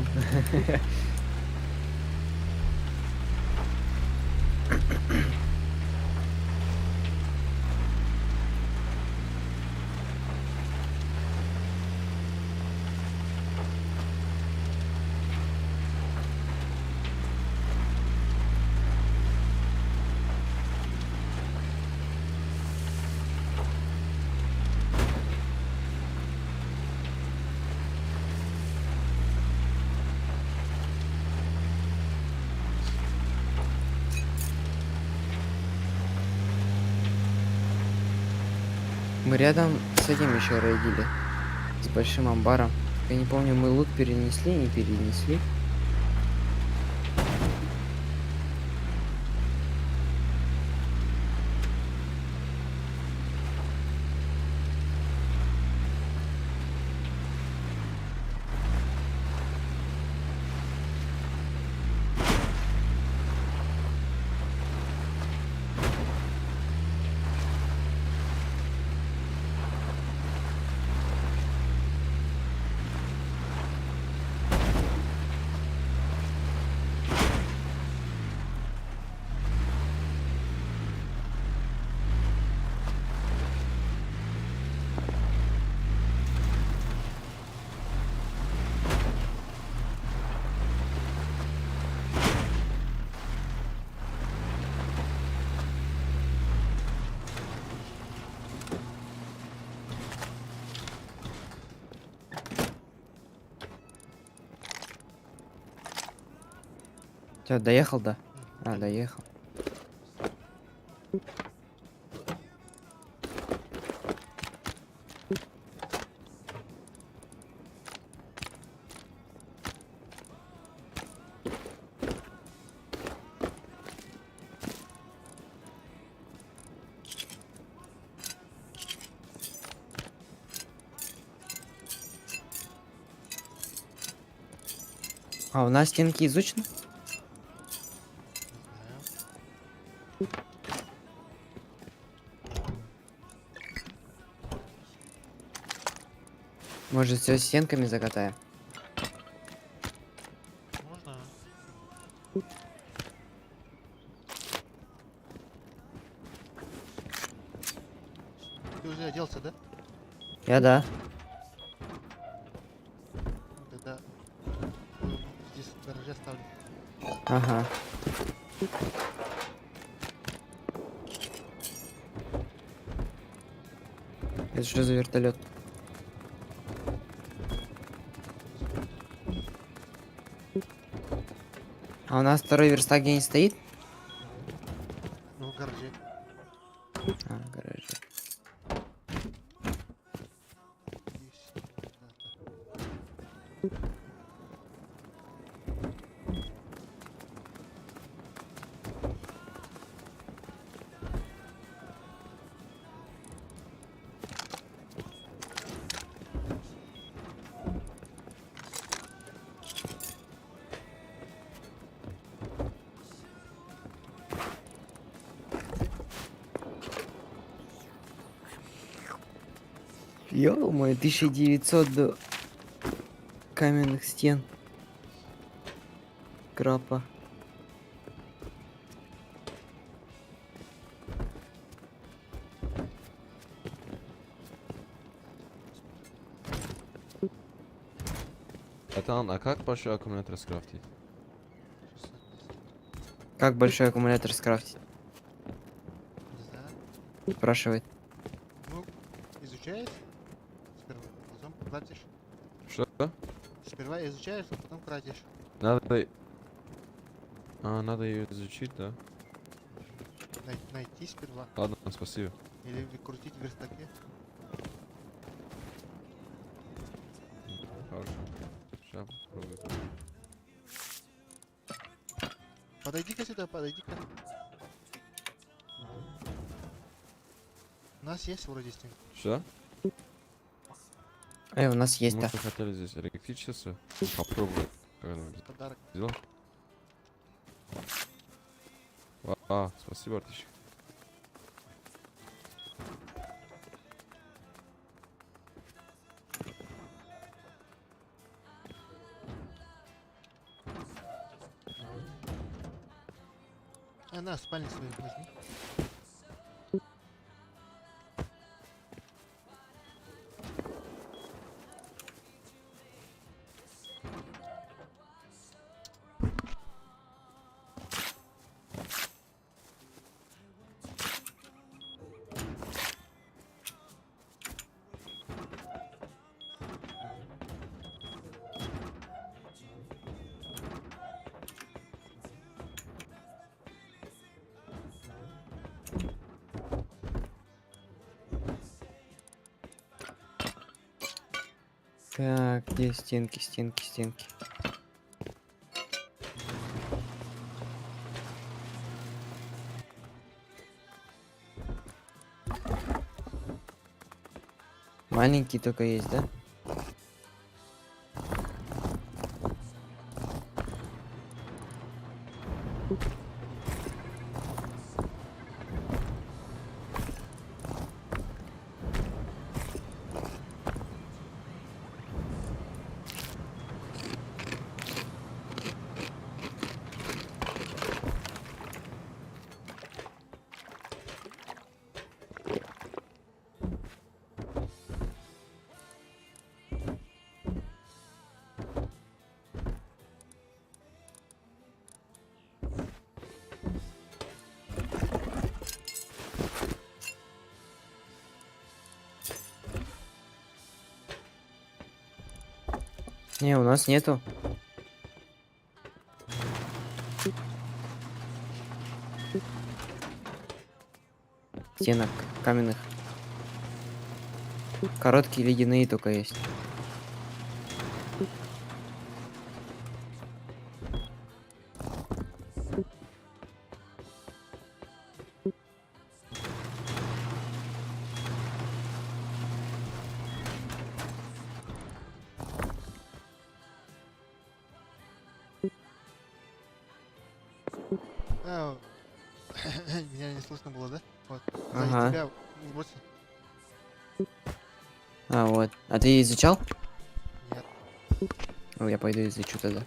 Мы рядом с этим еще рейдили. С большим амбаром. Я не помню, мы лут перенесли, не перенесли. Чё, доехал, да? А, доехал. А у нас стенки изучены? Не знаю. Может, все стенками закатаем? Можно. Ты уже оделся, да? Я да. Тогда здесь в гараже оставлю. Ага. Это что за вертолет? А у нас второй верстак где не стоит? Ну, в гараже. А, в гараже. Здесь, да. Ё-моё, 1900 до каменных стен. Крапа. Атан, а как большой аккумулятор скрафтить? Как большой аккумулятор скрафтить? Не знаю. Спрашивает. Ну, изучаешь сперва, потом кратишь. Что? Сперва изучаешь, а потом кратишь. Надо... А, надо ее изучить, да? Найти сперва. Ладно, спасибо. Или крутить в верстаке. Хорошо. Сейчас попробую. Подойди-ка сюда, подойди-ка. У нас есть вроде стенка. Что? У нас есть, Мы да. хотели здесь электричество. Попробуй. Когда-нибудь. Подарок. Сделал? А, спасибо, Артищик. А, на, спальник свою возьми. Так, где стенки, стенки, стенки? Маленький только есть, да? Не, у нас нету. Стенок каменных. Короткие ледяные только есть. А, меня не слышно было, да? Вот. Сзади Ага. тебя бросил. А, вот. А ты изучал? Нет. Ну, я пойду изучу тогда.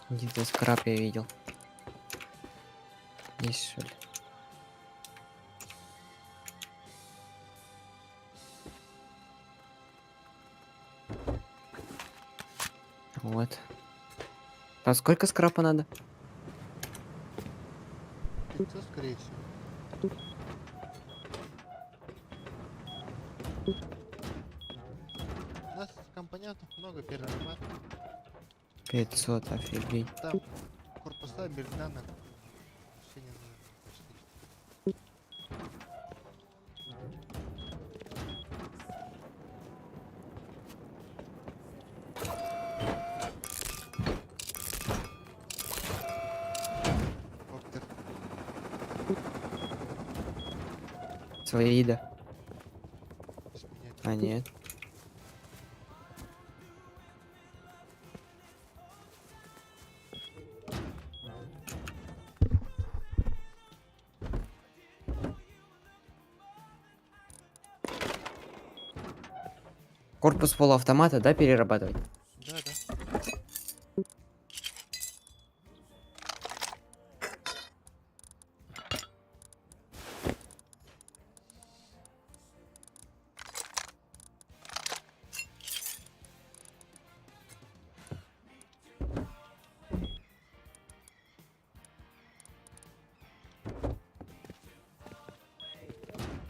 Где-то скраб я видел. Есть что ли? Вот. А сколько скрапа надо? 500, скорее всего. У нас компонентов много перерабатываем. 500, офигеть. Там корпуса бельдана. Вообще не нужно почти. Коптер. Своя еда. Без понятия. А, нет. Корпус полуавтомата, да, перерабатывать? Да, да.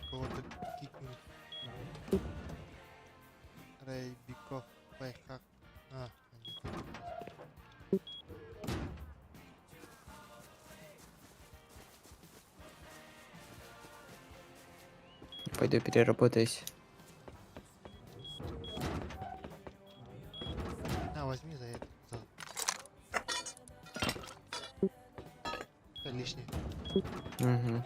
Кого-то кикнуть. Рейбиков, лайфхак. А, нет. Пойду переработаюсь. На, возьми за это. Это лишнее. Угу.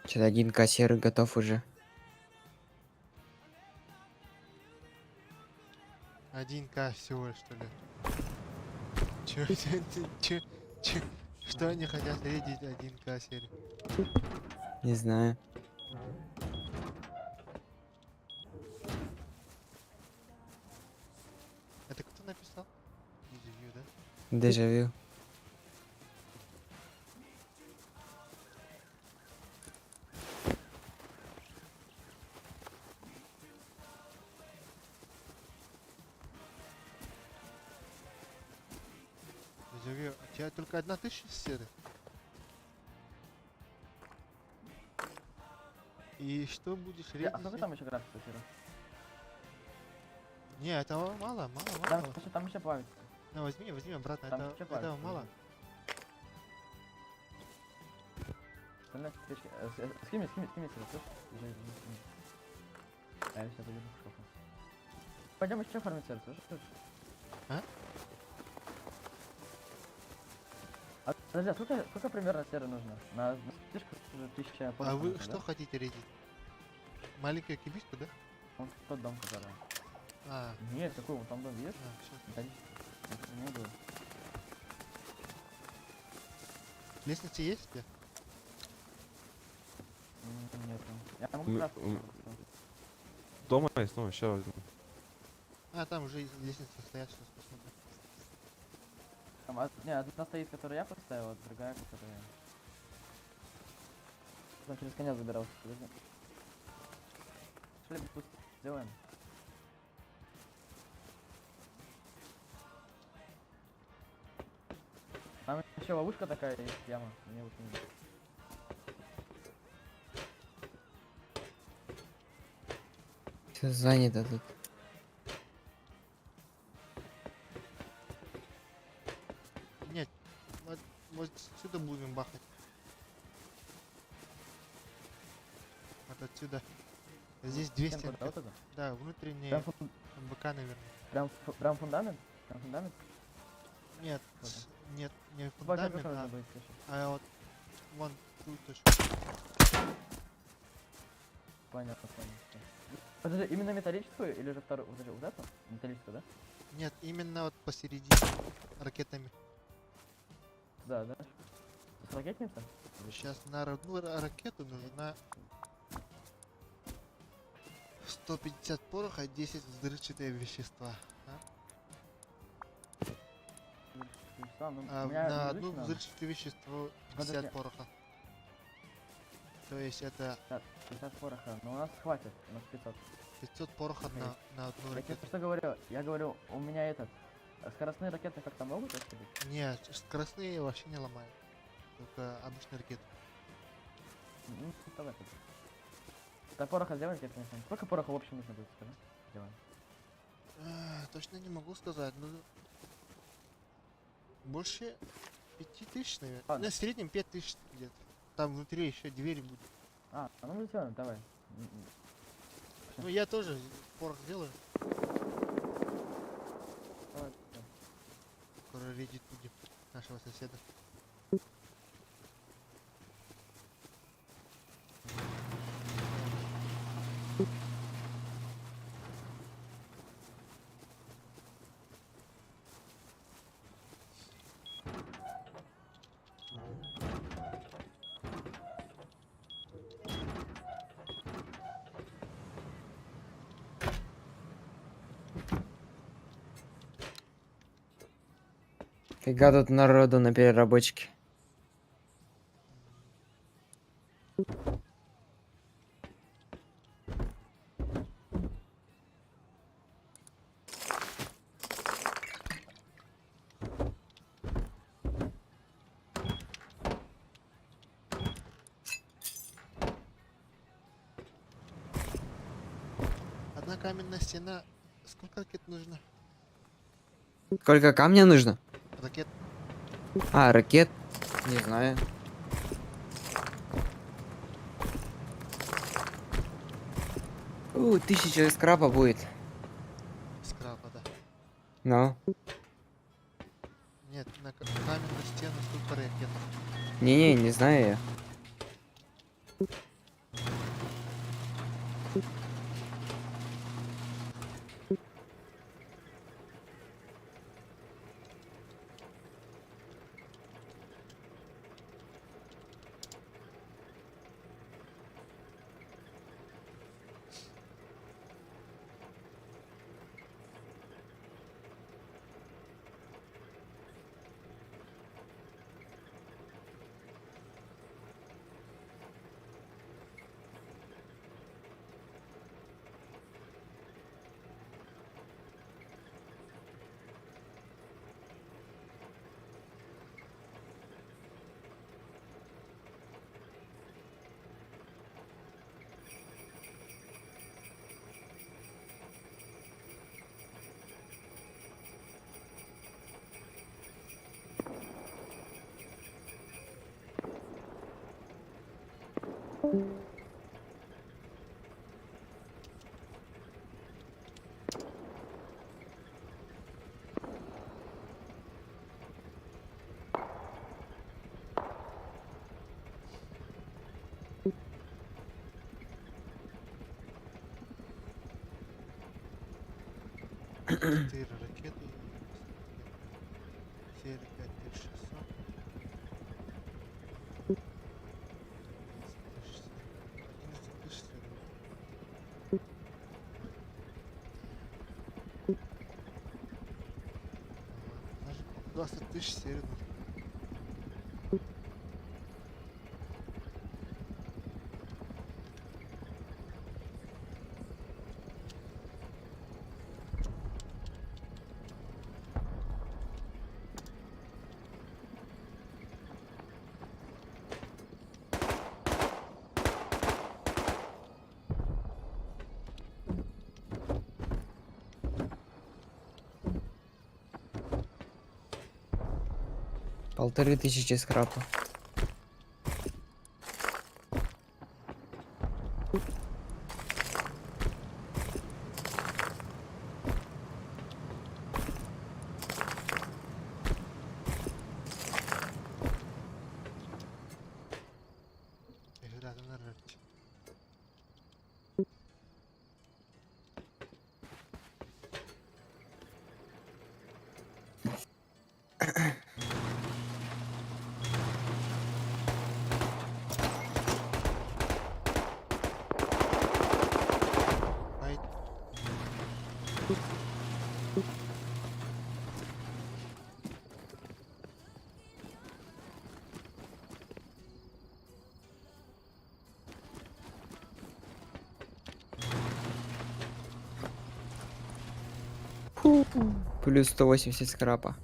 Что-то один кассир готов уже. 1К всего, что ли? Чё? Что они хотят видеть 1К серию? Не знаю. Это кто написал? Дежавю, да? Дежавю. Дежавю. У тебя только 1000 серы? И что будешь А резать? сколько там еще графиков, Серег? Не, этого мало, мало, Там, мало. там еще плавится. Ну возьми обратно, Там это, еще этого плавится. мало. Остальное свечки. Скинь мне, Серег, слышишь? Уже скинь. А я сейчас побегу в шкафу. Пойдем еще фармить сердце, слышишь? А? Подожди, а сколько примерно серы нужно? На слишком уже 1000 А вы порохов, что да? хотите резать? Маленькую кибичку, да? Он тот дом, который. А, Нет, какой он там дом есть? всё. Металлический. Не буду. Лестница есть у тебя? Нет. Я могу М, крафтить. м. просто. Дома есть, ну, сейчас возьму. А, там уже лестницы стоят, сейчас посмотрим. Там, не, одна стоит, которую я поставил, а другая, которая... Там через коня забирался, подожди. Шли пусть сделаем. Там еще ловушка такая есть, яма. Мне вот не... Все занято тут. Нет, вот сюда будем бахать. Вот отсюда. Здесь 200. Стенку, да, вот это? Да, внутренние Прям, МБК, наверное. прям фундамент? Прям фундамент? Нет, Вот нет, не Бачу, фундамент, как нужно будет, слушай. а вот вон тут точка. Понятно. Всё. Подожди, именно металлическую или же вторую? Вот эту? Металлическую, да? Нет, именно вот посередине ракетами. Да, да. С ракетница? Сейчас на одну ракету нужна 150 пороха, 10 взрывчатые вещества. Вещества, ну, А у меня на не одну надо. взрывчатое вещество 50 Подожди. пороха. То есть это 50 пороха, но у нас хватит, у нас 500. 500 пороха Окей. на одну Я тебе ракету. что говорю? Я говорю, у меня этот... Скоростные ракеты как-то могут отходить? Нет, скоростные вообще не ломают. Только обычные ракеты. Ну, давай тогда. Да, пороха сделать, я конечно. Сколько пороха в общем нужно будет, скажи? Сделаем. Точно не могу сказать, но больше 5000, наверное. Ладно. Ну, в среднем 5000 где-то. Там внутри еще двери будут. Ну мы сделаем, давай. Ну, я тоже порох делаю. Давай. Скоро редить будем нашего соседа. Фига тут народу на переработчике. Одна каменная стена. Сколько ракет нужно? Сколько камня нужно? Ракет. А, ракет? Не знаю. У, 1000 скрапа будет. Скрапа, да. Ну. Нет, на каменную стену сколько ракет? Не-не, не знаю я. Четыре ракеты. Серия 5600. 11 тысяч. Даже 20 тысяч серий. 1500 скрапа. Игра на рынке. Ай, Плюс 180 скрапа.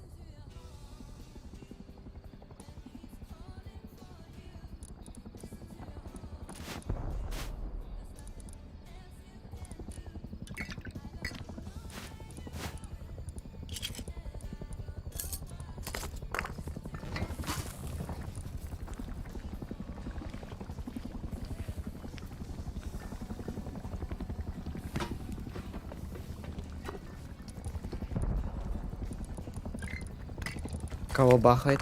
Кого бахает?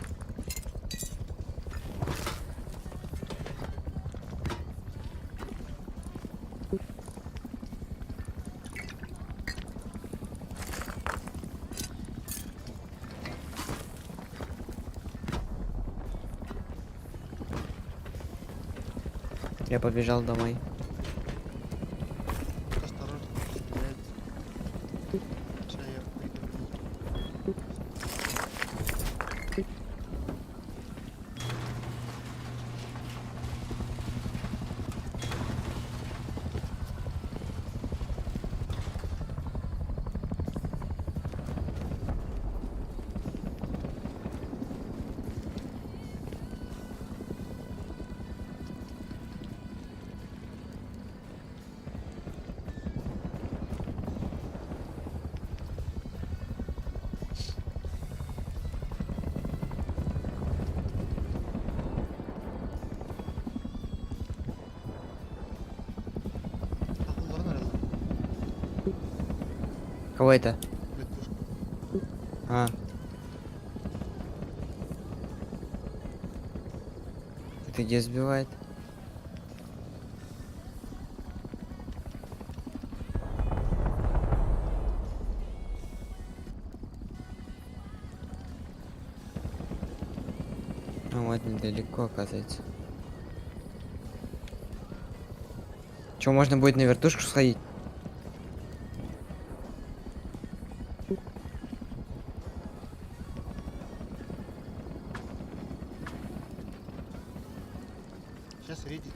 Я побежал домой. осторожно, стреляет. Сейчас я выйду. Ағылар нарезал. Кого это? Вертушка. А, это где сбивает? Ну вот недалеко, оказывается. Че, можно будет на вертушку сходить? Сейчас рейдит.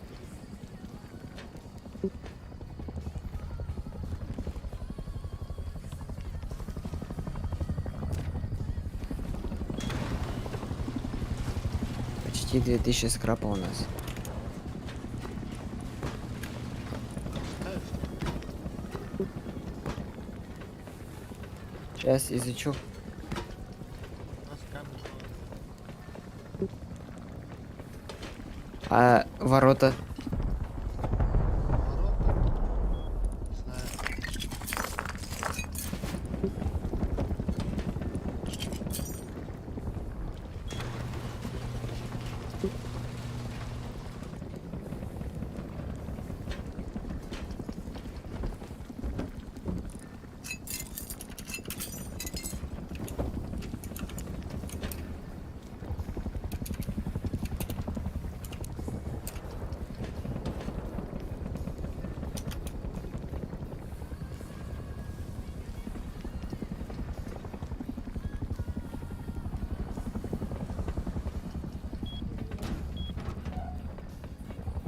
Почти 2000 скрапа у нас. Сейчас изучу. У нас камера. А ворота?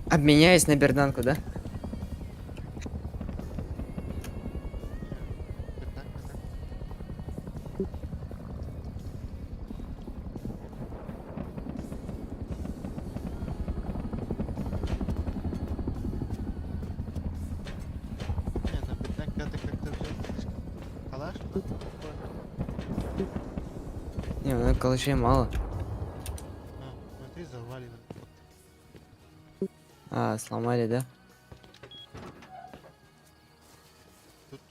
Обменяюсь на берданку, да? Так, так. Не, на беданке это как-то взял слишком. Калаш? Не, ну калашей мало. Смотри, заваливай. А, сломали, да? Тут.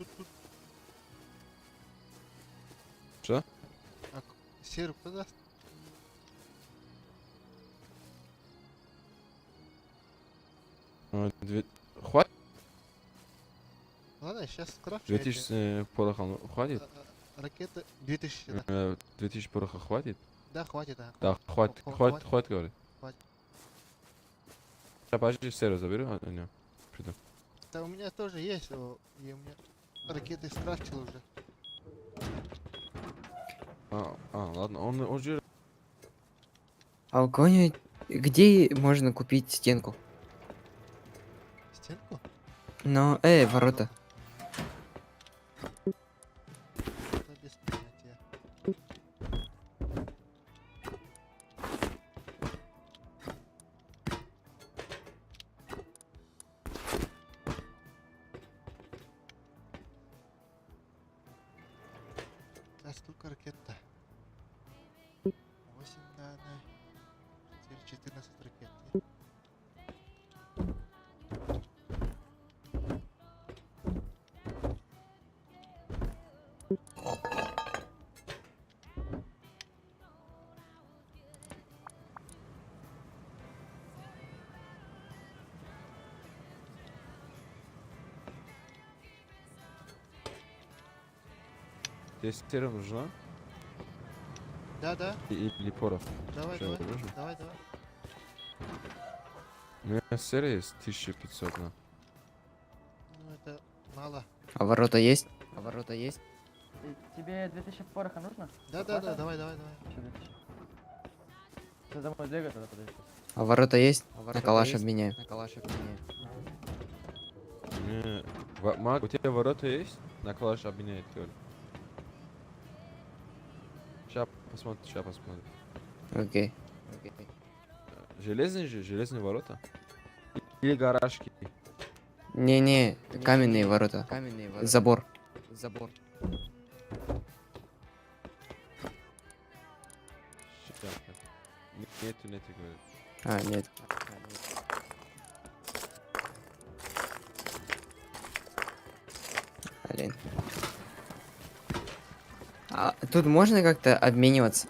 Что? А серу кто даст? Хватит? Ладно, сейчас скрафчу. 2000 пороха хватит? Ракета 2000, да. 2000 пороха хватит? Да, хватит, да. Да, хватит, говорит. Хватит. Сейчас подожди, серию заберу, а не. Приду. Да у меня тоже есть, и у меня ракеты скрафчил уже. Ладно, он уже... А у кого-нибудь... Где можно купить стенку? Стенку? Ну, ворота. Это без понятия. Да, сколько ракет-то? 8, да. Теперь 14 ракет. Тебе серия нужна? Да. Или порох? Давай. Всё, нужно? Давай. У меня серия есть 1500 на. Ну это мало. А ворота есть? Тебе 2000 пороха нужно? Да, давай. Ещё 2000. Ты домой двигай, тогда подожди. А ворота есть? На калаш обменяю. Не, Маг, у тебя ворота есть? На калаш обменяет, говорю. Сейчас посмотрим. Окей. Железные ворота? Или гаражки? Не, каменные ворота. Забор. Сейчас. Нету, говорю. А, нет. Блин. А тут можно как-то обмениваться?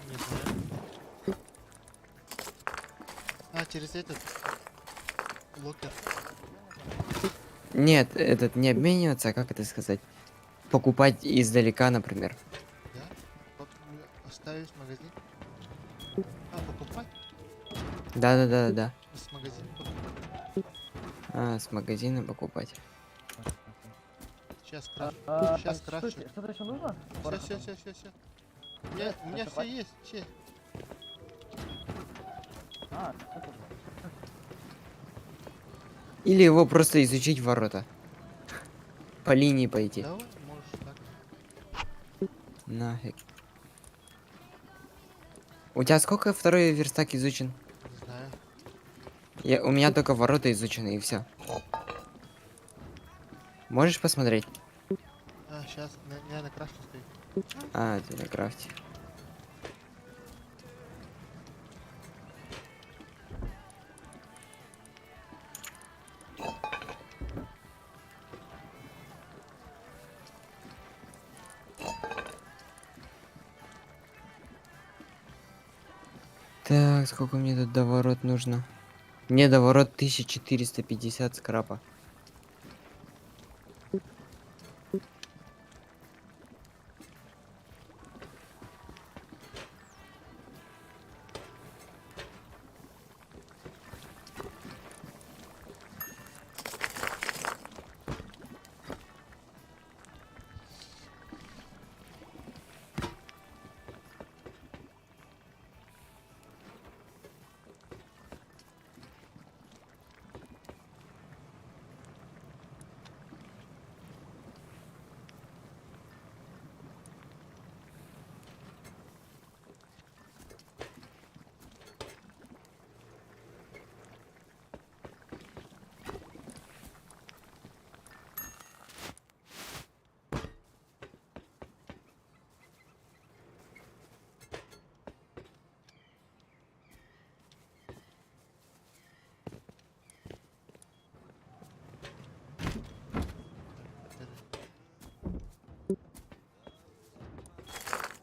Не знаю. Через этот локер. Нет, этот не обмениваться, а как это сказать? Покупать издалека, например. Да? Оставить магазин. Покупать? Да. С магазина покупать. А, с магазина покупать. Сейчас крафчу. Сейчас крафчу. Что-то еще нужно? Все. У меня все есть. Все. Это же. Или его просто изучить ворота. По линии пойти. Давай, можешь так. Нафиг. У тебя сколько второй верстак изучен? Не знаю. У меня только ворота изучены и все. Можешь посмотреть? Сейчас, на крафте стоит. А, ты на крафте. Так, сколько мне тут доворот нужно? Мне доворот 1450 скрапа.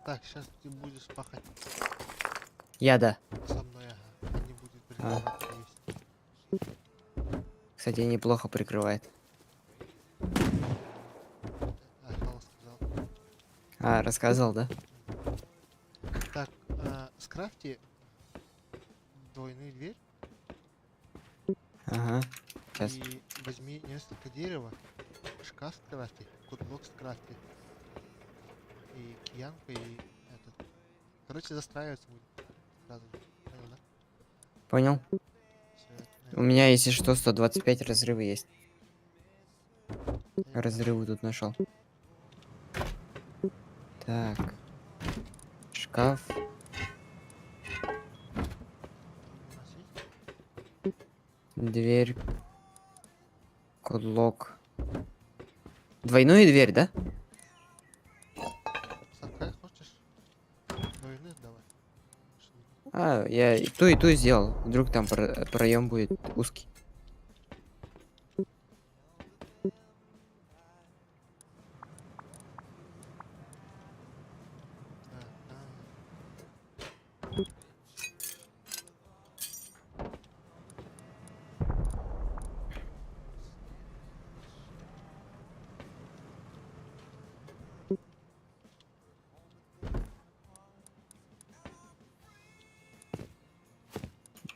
Так, сейчас ты будешь пахать Я да. со мной, ага. Не будет прикрываться есть. Кстати, неплохо прикрывает. Халас сказал. А, рассказал, да? Так, скрафти двойную дверь Ага. Сейчас. и возьми несколько дерева, шкаф скрафти, кудлок скрафти и киянку и этот. Короче, застраиваться будет сразу. Понял, да? Понял? Всё, У меня, если что, 125 разрывы есть. Разрывы тут нашел. Так. Шкаф. у нас есть? Дверь. Кодлок. Двойную дверь, да? Сакай хочешь? Двойных давай. А, я и ту сделал. Вдруг там проем будет узкий.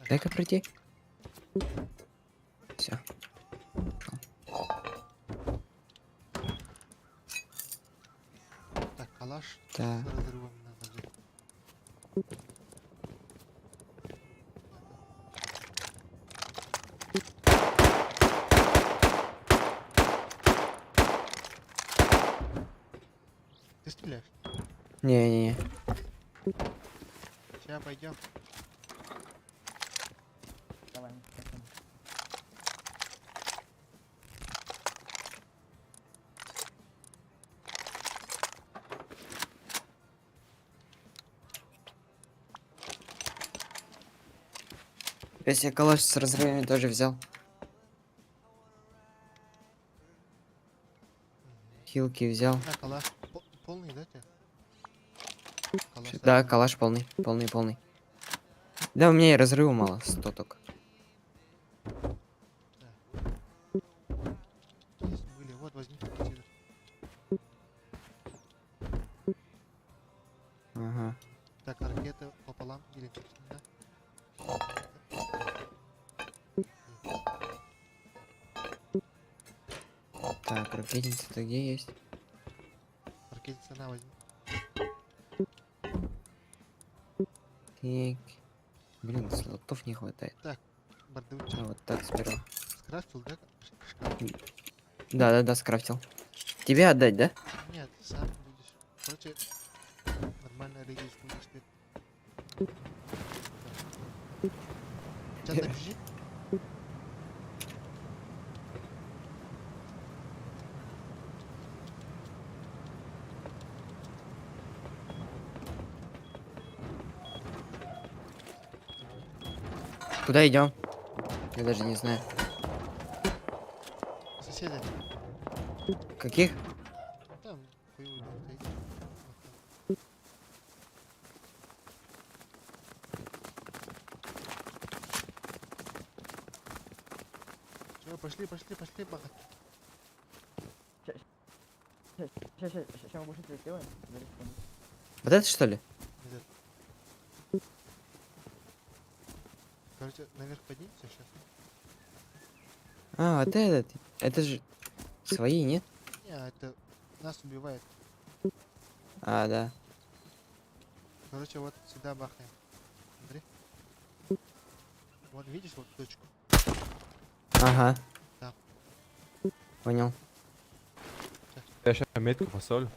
Дай-ка пройти. Все. Так, калаш Так. с разрывом надо взять. Ты стреляешь? Не-не-не. Сейчас пойдем. Давай. Я калаш с разрывами тоже взял. Хилки взял. На, калаш полный, да, тебя? Калаш Да, разрывом. калаш полный. Полный. Да, у меня и разрыва мало. 100 только. Есть были. Вот, возьми консилер. Ага. Так, ракета пополам или нет, да? Так, ракетница-то где есть? Ракетница на возьми. Так. Блин, слотов не хватает. Бардовичок. А вот так сперва. Скрафтил, да? Шкаф? Да, скрафтил. Тебе отдать, да? Нет, сам будешь. Короче, нормально рейдить будешь ты. Сейчас добежи. Куда идем? Я даже не знаю. Соседи. Каких? Там хуёвый дом стоит. пошли, бахать. Сейчас мы бушитель сделаем. Вот это что ли? Нет. Короче, наверх поднимемся сейчас. А, вот этот. Это же свои, нет? Не, это нас убивает. А, да. Короче, вот сюда бахаем. Смотри. Вот видишь вот точку? Ага. Да. Понял. Я сейчас метку поставлю.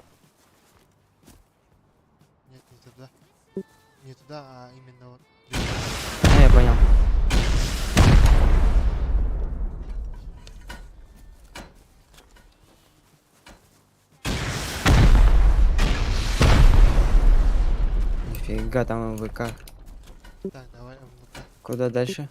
Нет, не туда. Не туда, а именно вот. А, я понял. Нифига там МВК. Так, давай вот так. Куда дальше?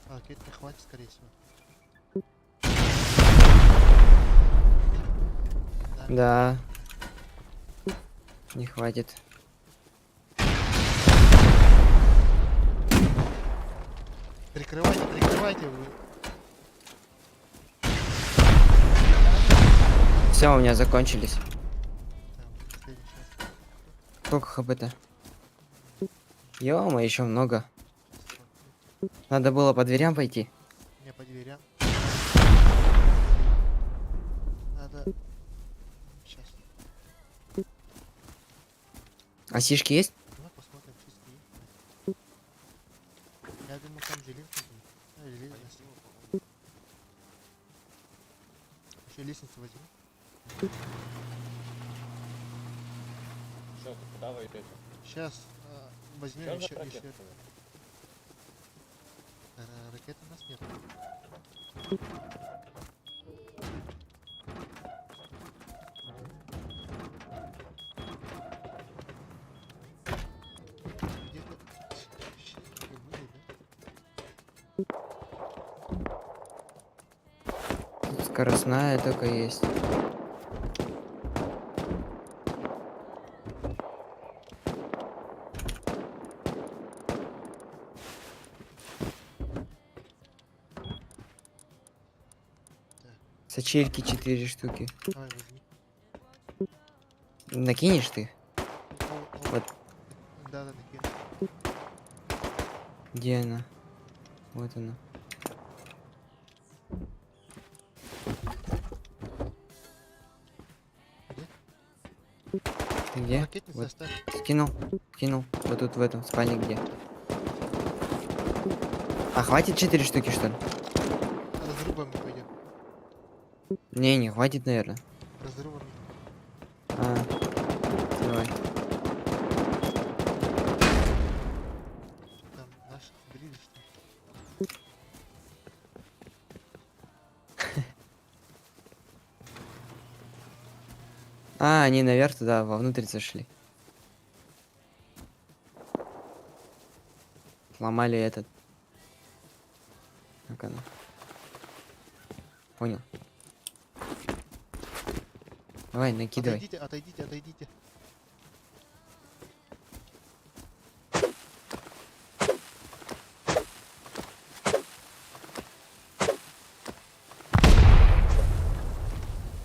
А, ракет не хватит, скорее всего. Да. Не хватит. Прикрывайте вы. Все, у меня закончились. Там, последний шанс. Сколько хп-то? Ё-моё, еще много. Надо было по дверям пойти. Не, по дверям. Надо... Сейчас. А сишки есть? Давай посмотрим, чистый есть. Я думаю, там железка будет. Ну, или лестница. Еще лестницу возьми. Что, куда вы идете? Сейчас возьмем еще... Ракет у нас нет. Где-то... были, да? Тут скоростная только есть. Сочельки 4 штуки. Давай, возьми. Накинешь ты? Вот. Да, накину. Где она? Вот она. Ты где? Ракетницу Вот. оставь. Скинул. Кинул. Вот тут в этом спальне где. А хватит 4 штуки, что ли? Разрубами пойдем. Не хватит, наверное. Разрубами. А, давай. Там наших брили, что ли? А, они наверх туда, вовнутрь зашли. Сломали этот. Как оно? Понял. Давай, накидывай. Отойдите.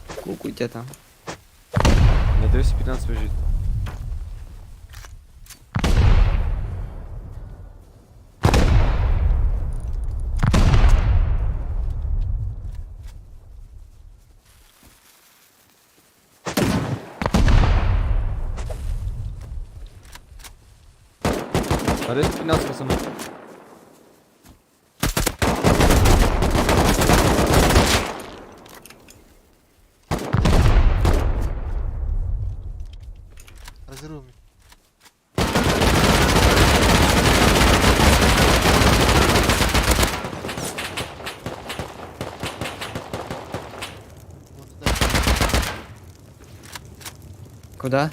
Сколько у тебя там? На 215 бежит. На 215, пацаны. Разрубами. Вот туда. Куда?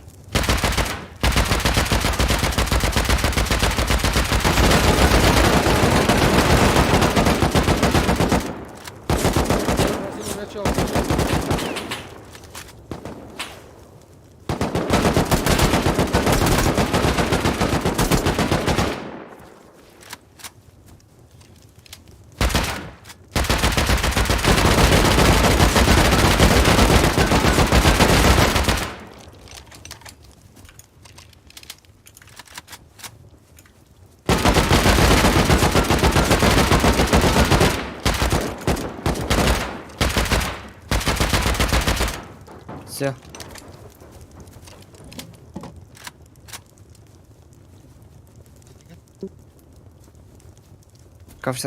Все.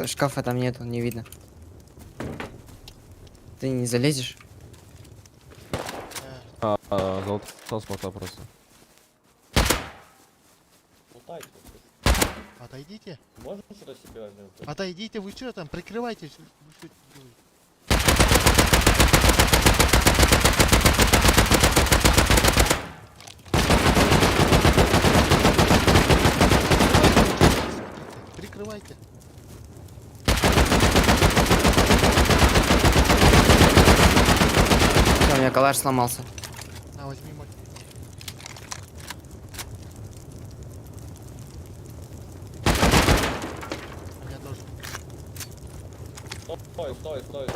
Шкафа там нету, не видно. Ты не залезешь? Золото смотал просто. Отойдите. Можно что-то себе возьмем? Отойдите, вы что там, прикрывайтесь. Вы что делаете? Прикрывайте. Всё, у меня калаш сломался. На, возьми мой. У меня тоже. Стой.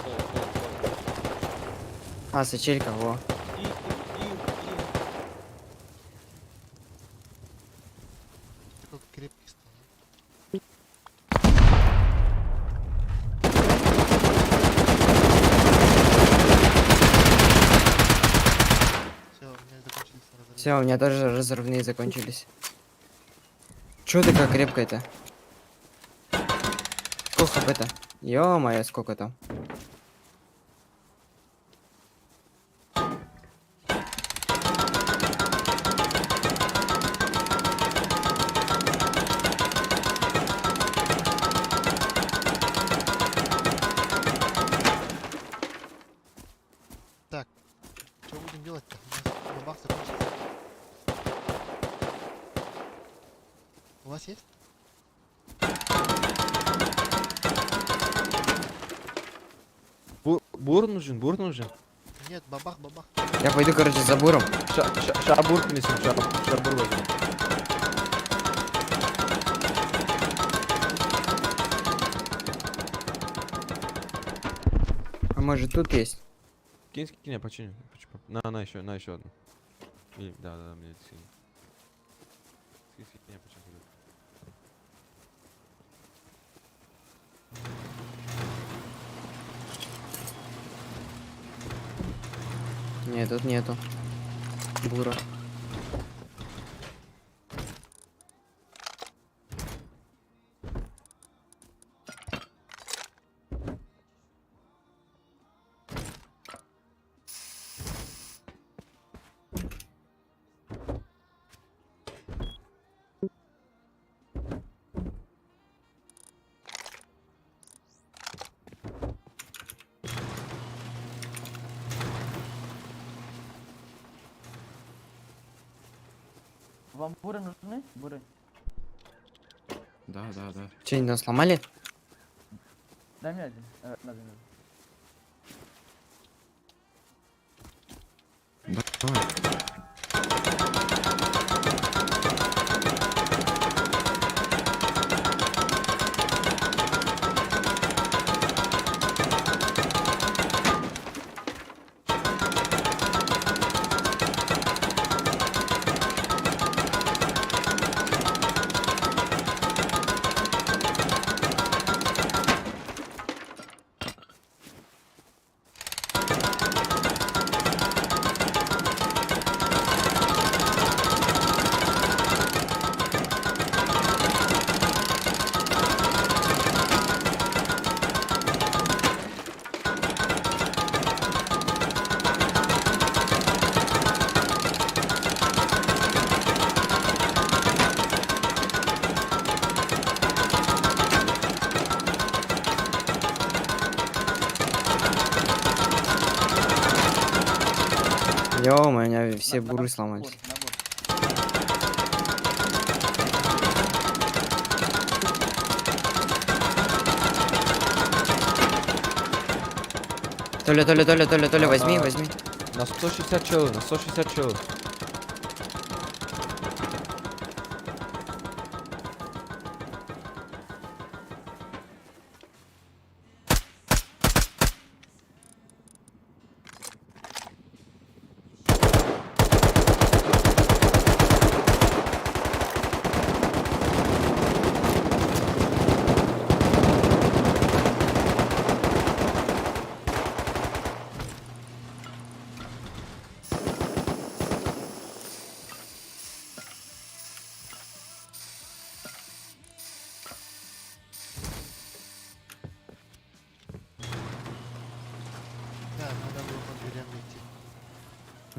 А, сочелька, во. Какой крепкий стал. Все, у меня закончились разрывы. Все, у меня тоже разрывные закончились. Чё ты как крепкая-то? Сколько хп-то? Ё-моё, сколько там? Так, что будем делать-то? У нас бабах закончился. У вас есть? Бур нужен, бур нужен. Нет, бабах. Я пойду, короче, за буром. Ша бур принесем, ша бур возьмем. А может тут есть? Кинь, я починю. На еще одну. Или, да, мне это скинь. Скинь, я починю. Нет, тут нету. Бура. Вам буры нужны? Буры. Да. Че, они нас сломали? Дай мне один. Надо. Давай. Ё, у меня все буры сломались. Толя, возьми. На 160 челы, на 160 челы.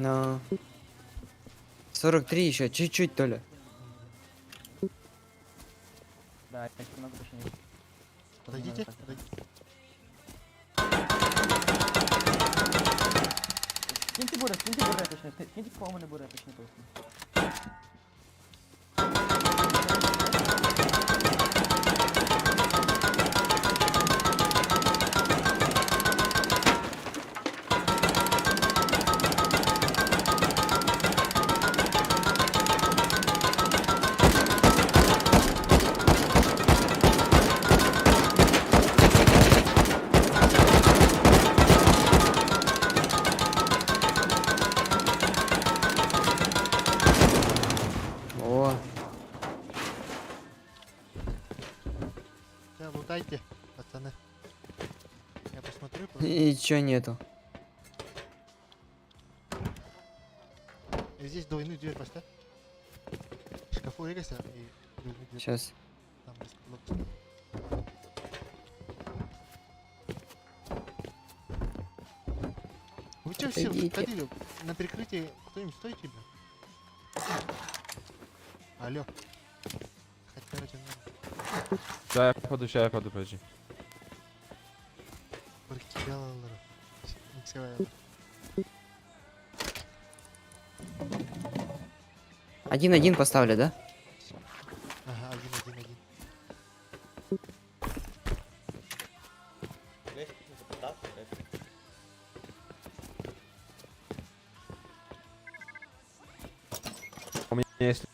Но... 43 еще, чуть-чуть, Толя. Да, я немного точнее. Подойдите, подойдите. Скиньте буря точнее. Скиньте по-моему буря точнее точно. О, Да, лутайте, пацаны. Я посмотрю просто. ничего нету. И здесь двойную дверь поставь. В шкафу двигайся и двойную дверь. Сейчас. Там есть блок. Вы чё все Отойдите. ходили? На перекрытии кто-нибудь стойте, блин? Алло. Хотя ради надо. Сейчас я паду, подожди. Barikçalar. Yüksel. 1-1 поставлю, да? Ага, один. У меня есть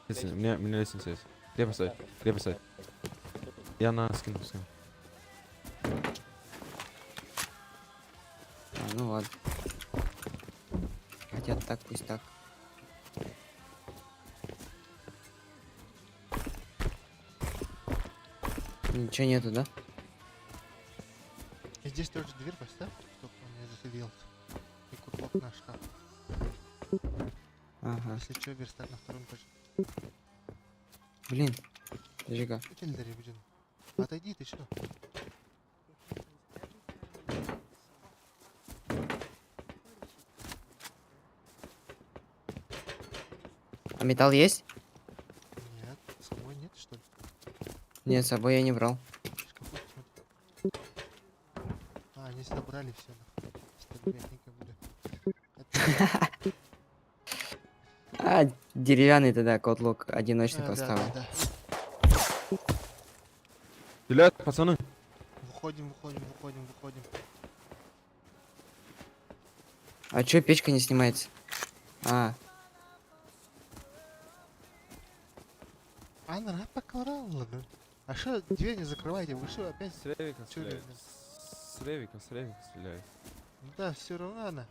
лестница, у меня лестница есть. Где поставить? Я на скину. А, ну ладно. Хотят так, пусть так. Ничего нету, да? И здесь тоже дверь поставь, чтобы он не заходился. И кутлок на шкаф. Ага. Если что, верстак на втором этаже. Блин. Подожди-ка. Телдари, блин. Отойди, ты что? А металл есть? Нет, с собой нет, что ли? Нет, с собой я не брал. В шкафу посмотри. А, они собрали все. Стабильненько будет. А, деревянный тогда котлок одиночный поставил. Да. Стреляют, пацаны. Выходим. А чё печка не снимается? А, Она покорала, да? А что дверь не закрывайте? Вы что опять? С ревика Чё, стреляют. С ревика стреляют. Ну да, все равно она.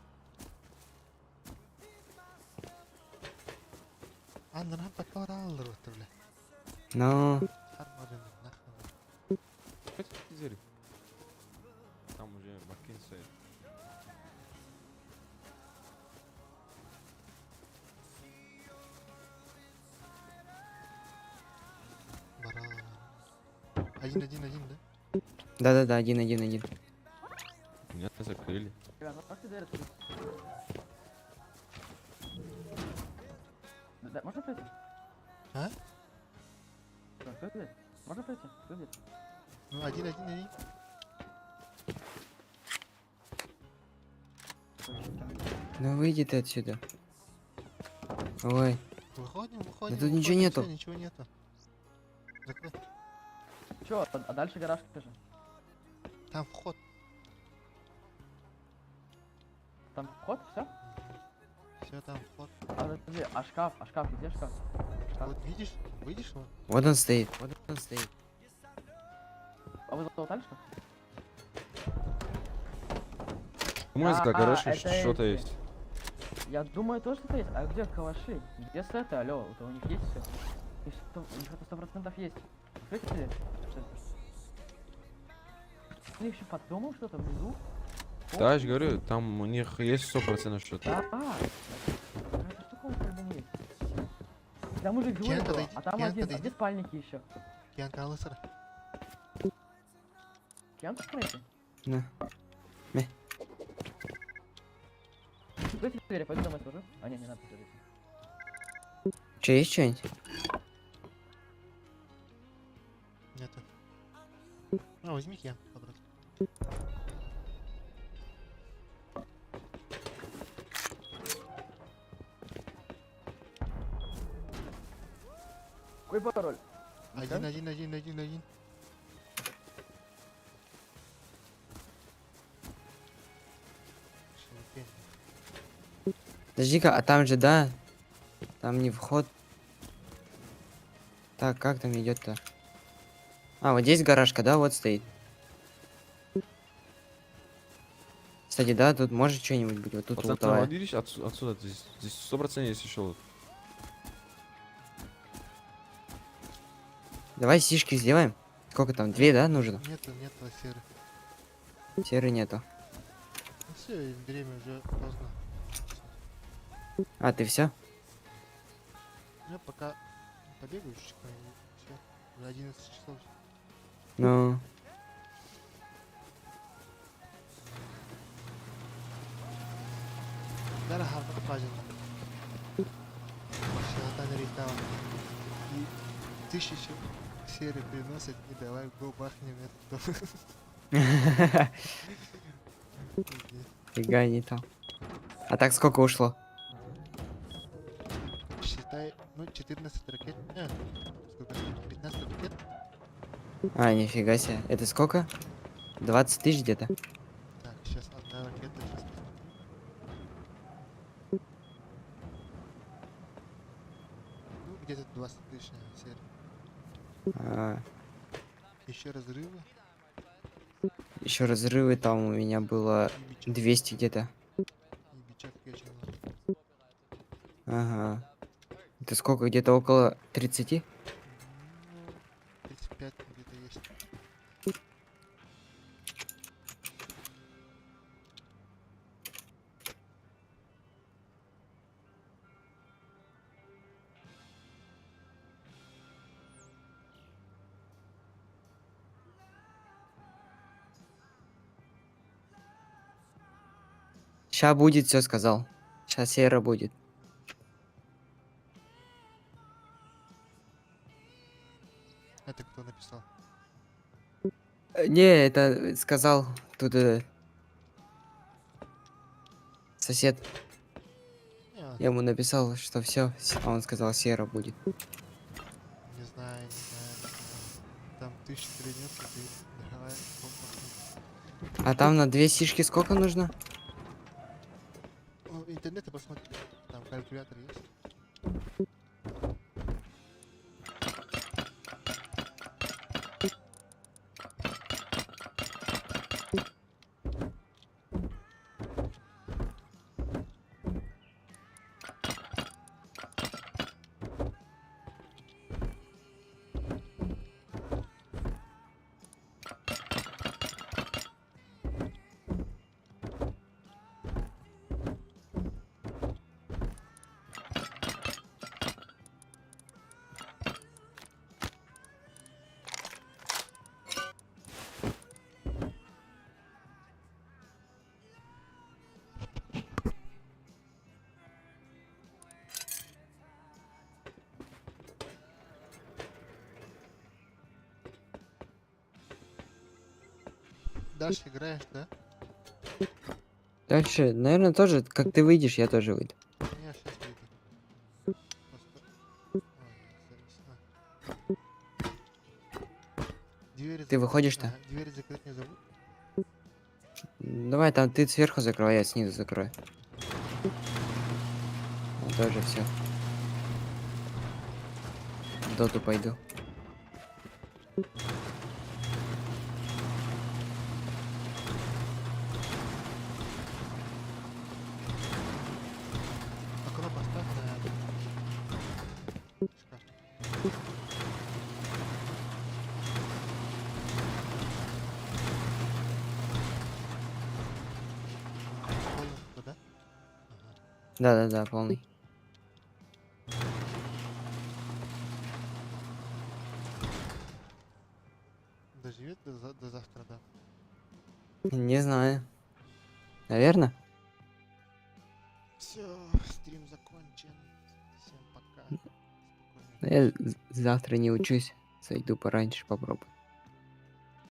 Она покорала, бля. ну... Армадами, нахуй. Хоть двери. Там уже бакин стоит. Баран. Один, да? Да-да-да, 1-1-1. Меня закрыли. Ребят, можете дверь открыть? Да, можно пройти? А? Что, открыть дверь? Можно пройти? Открыть дверь. Ну, один. Ну выйди ты отсюда. Ой, Выходим. Да тут ничего нету. Всё, ничего нету. Закрой. Чё, а дальше гараж тоже? Там вход. Там вход, все? Все, там вход. А, подожди, а шкаф, где шкаф? Вот видишь? Видишь его? вот он стоит. А вы залутали что? Музыка, короче, это что-то эти. есть. Я думаю, тоже что-то есть. А где калаши? Где сеты, алло? Это у них есть все? У них это 100% есть. Откройте дверь. Что это? У них еще под домом что-то внизу? Да, я же говорю, там у них есть 100% что-то. Это что такое по-любому есть? Там уже двое Кен, было, подойди, а там Кен, один. А подойди. где спальники еще? Кен Калысыр. Кем откройте? На. Закройте дверь, я пойду домой схожу. А, не надо, подождите. Че, есть что-нибудь? Нету. А, возьми киянг, обратно. Какой пароль? Один, один, один, один, один. Шелепень. Подожди-ка, а там же, да? Там не вход. Так, как там идет-то? А, вот здесь гаражка, да, вот стоит. Кстати, да, тут может что-нибудь быть. Вот тут Пацаны, лутовая. молодились отсюда, здесь 100% есть еще лут. Давай сишки сделаем. Сколько там? 2, да, нужно? Нету, нету серы. Серы нету. Ну все, время уже поздно. А, ты все? Я пока побегаю чуть-чуть, и все. Уже 11 часов. Ну, Дара хавка пазил. Машина налетала. И тысячи серы приносят, и давай го бахнем этот дом. фига не там. А так сколько ушло? Считай, ну 14 ракет. Сколько? 15 ракет? А, нифига себе. Это сколько? 20 тысяч где-то? Так, сейчас одна ракета. Сейчас. Ну, где-то 20 тысяч серы. А, Еще разрывы. еще разрывы там у меня было И бичак. 200 где-то. И бичак качал. Ага. Это сколько? Где-то около 30? Ну, 35 где-то есть. Сейчас будет, все сказал. Сейчас сера будет. Это кто написал? Не, это сказал тут сосед. Не, Я ему написал, что все, а он сказал, сера будет. не знаю, не знаю. Там 1000 придется, ты давай попробуй. А там на 2 сишки сколько нужно? Ну, интернете посмотри. Там калькулятор есть. Дальше играешь, да? Дальше, наверное, тоже, как ты выйдешь, я тоже выйду. Я сейчас выйду. Просто... Ой, завис. Двери Ты выходишь-то? Ага, двери закрыть не забудь. Давай, там ты сверху закрой, я снизу закрою. Я тоже все. В доту пойду. Окно поставь на шкаф. Полностью, да? Ага. Да-да-да, полный. Доживет до завтра, да. Не знаю. Наверное. Все, стрим закончен. Всем пока. Ну, я завтра не учусь, зайду пораньше, попробую.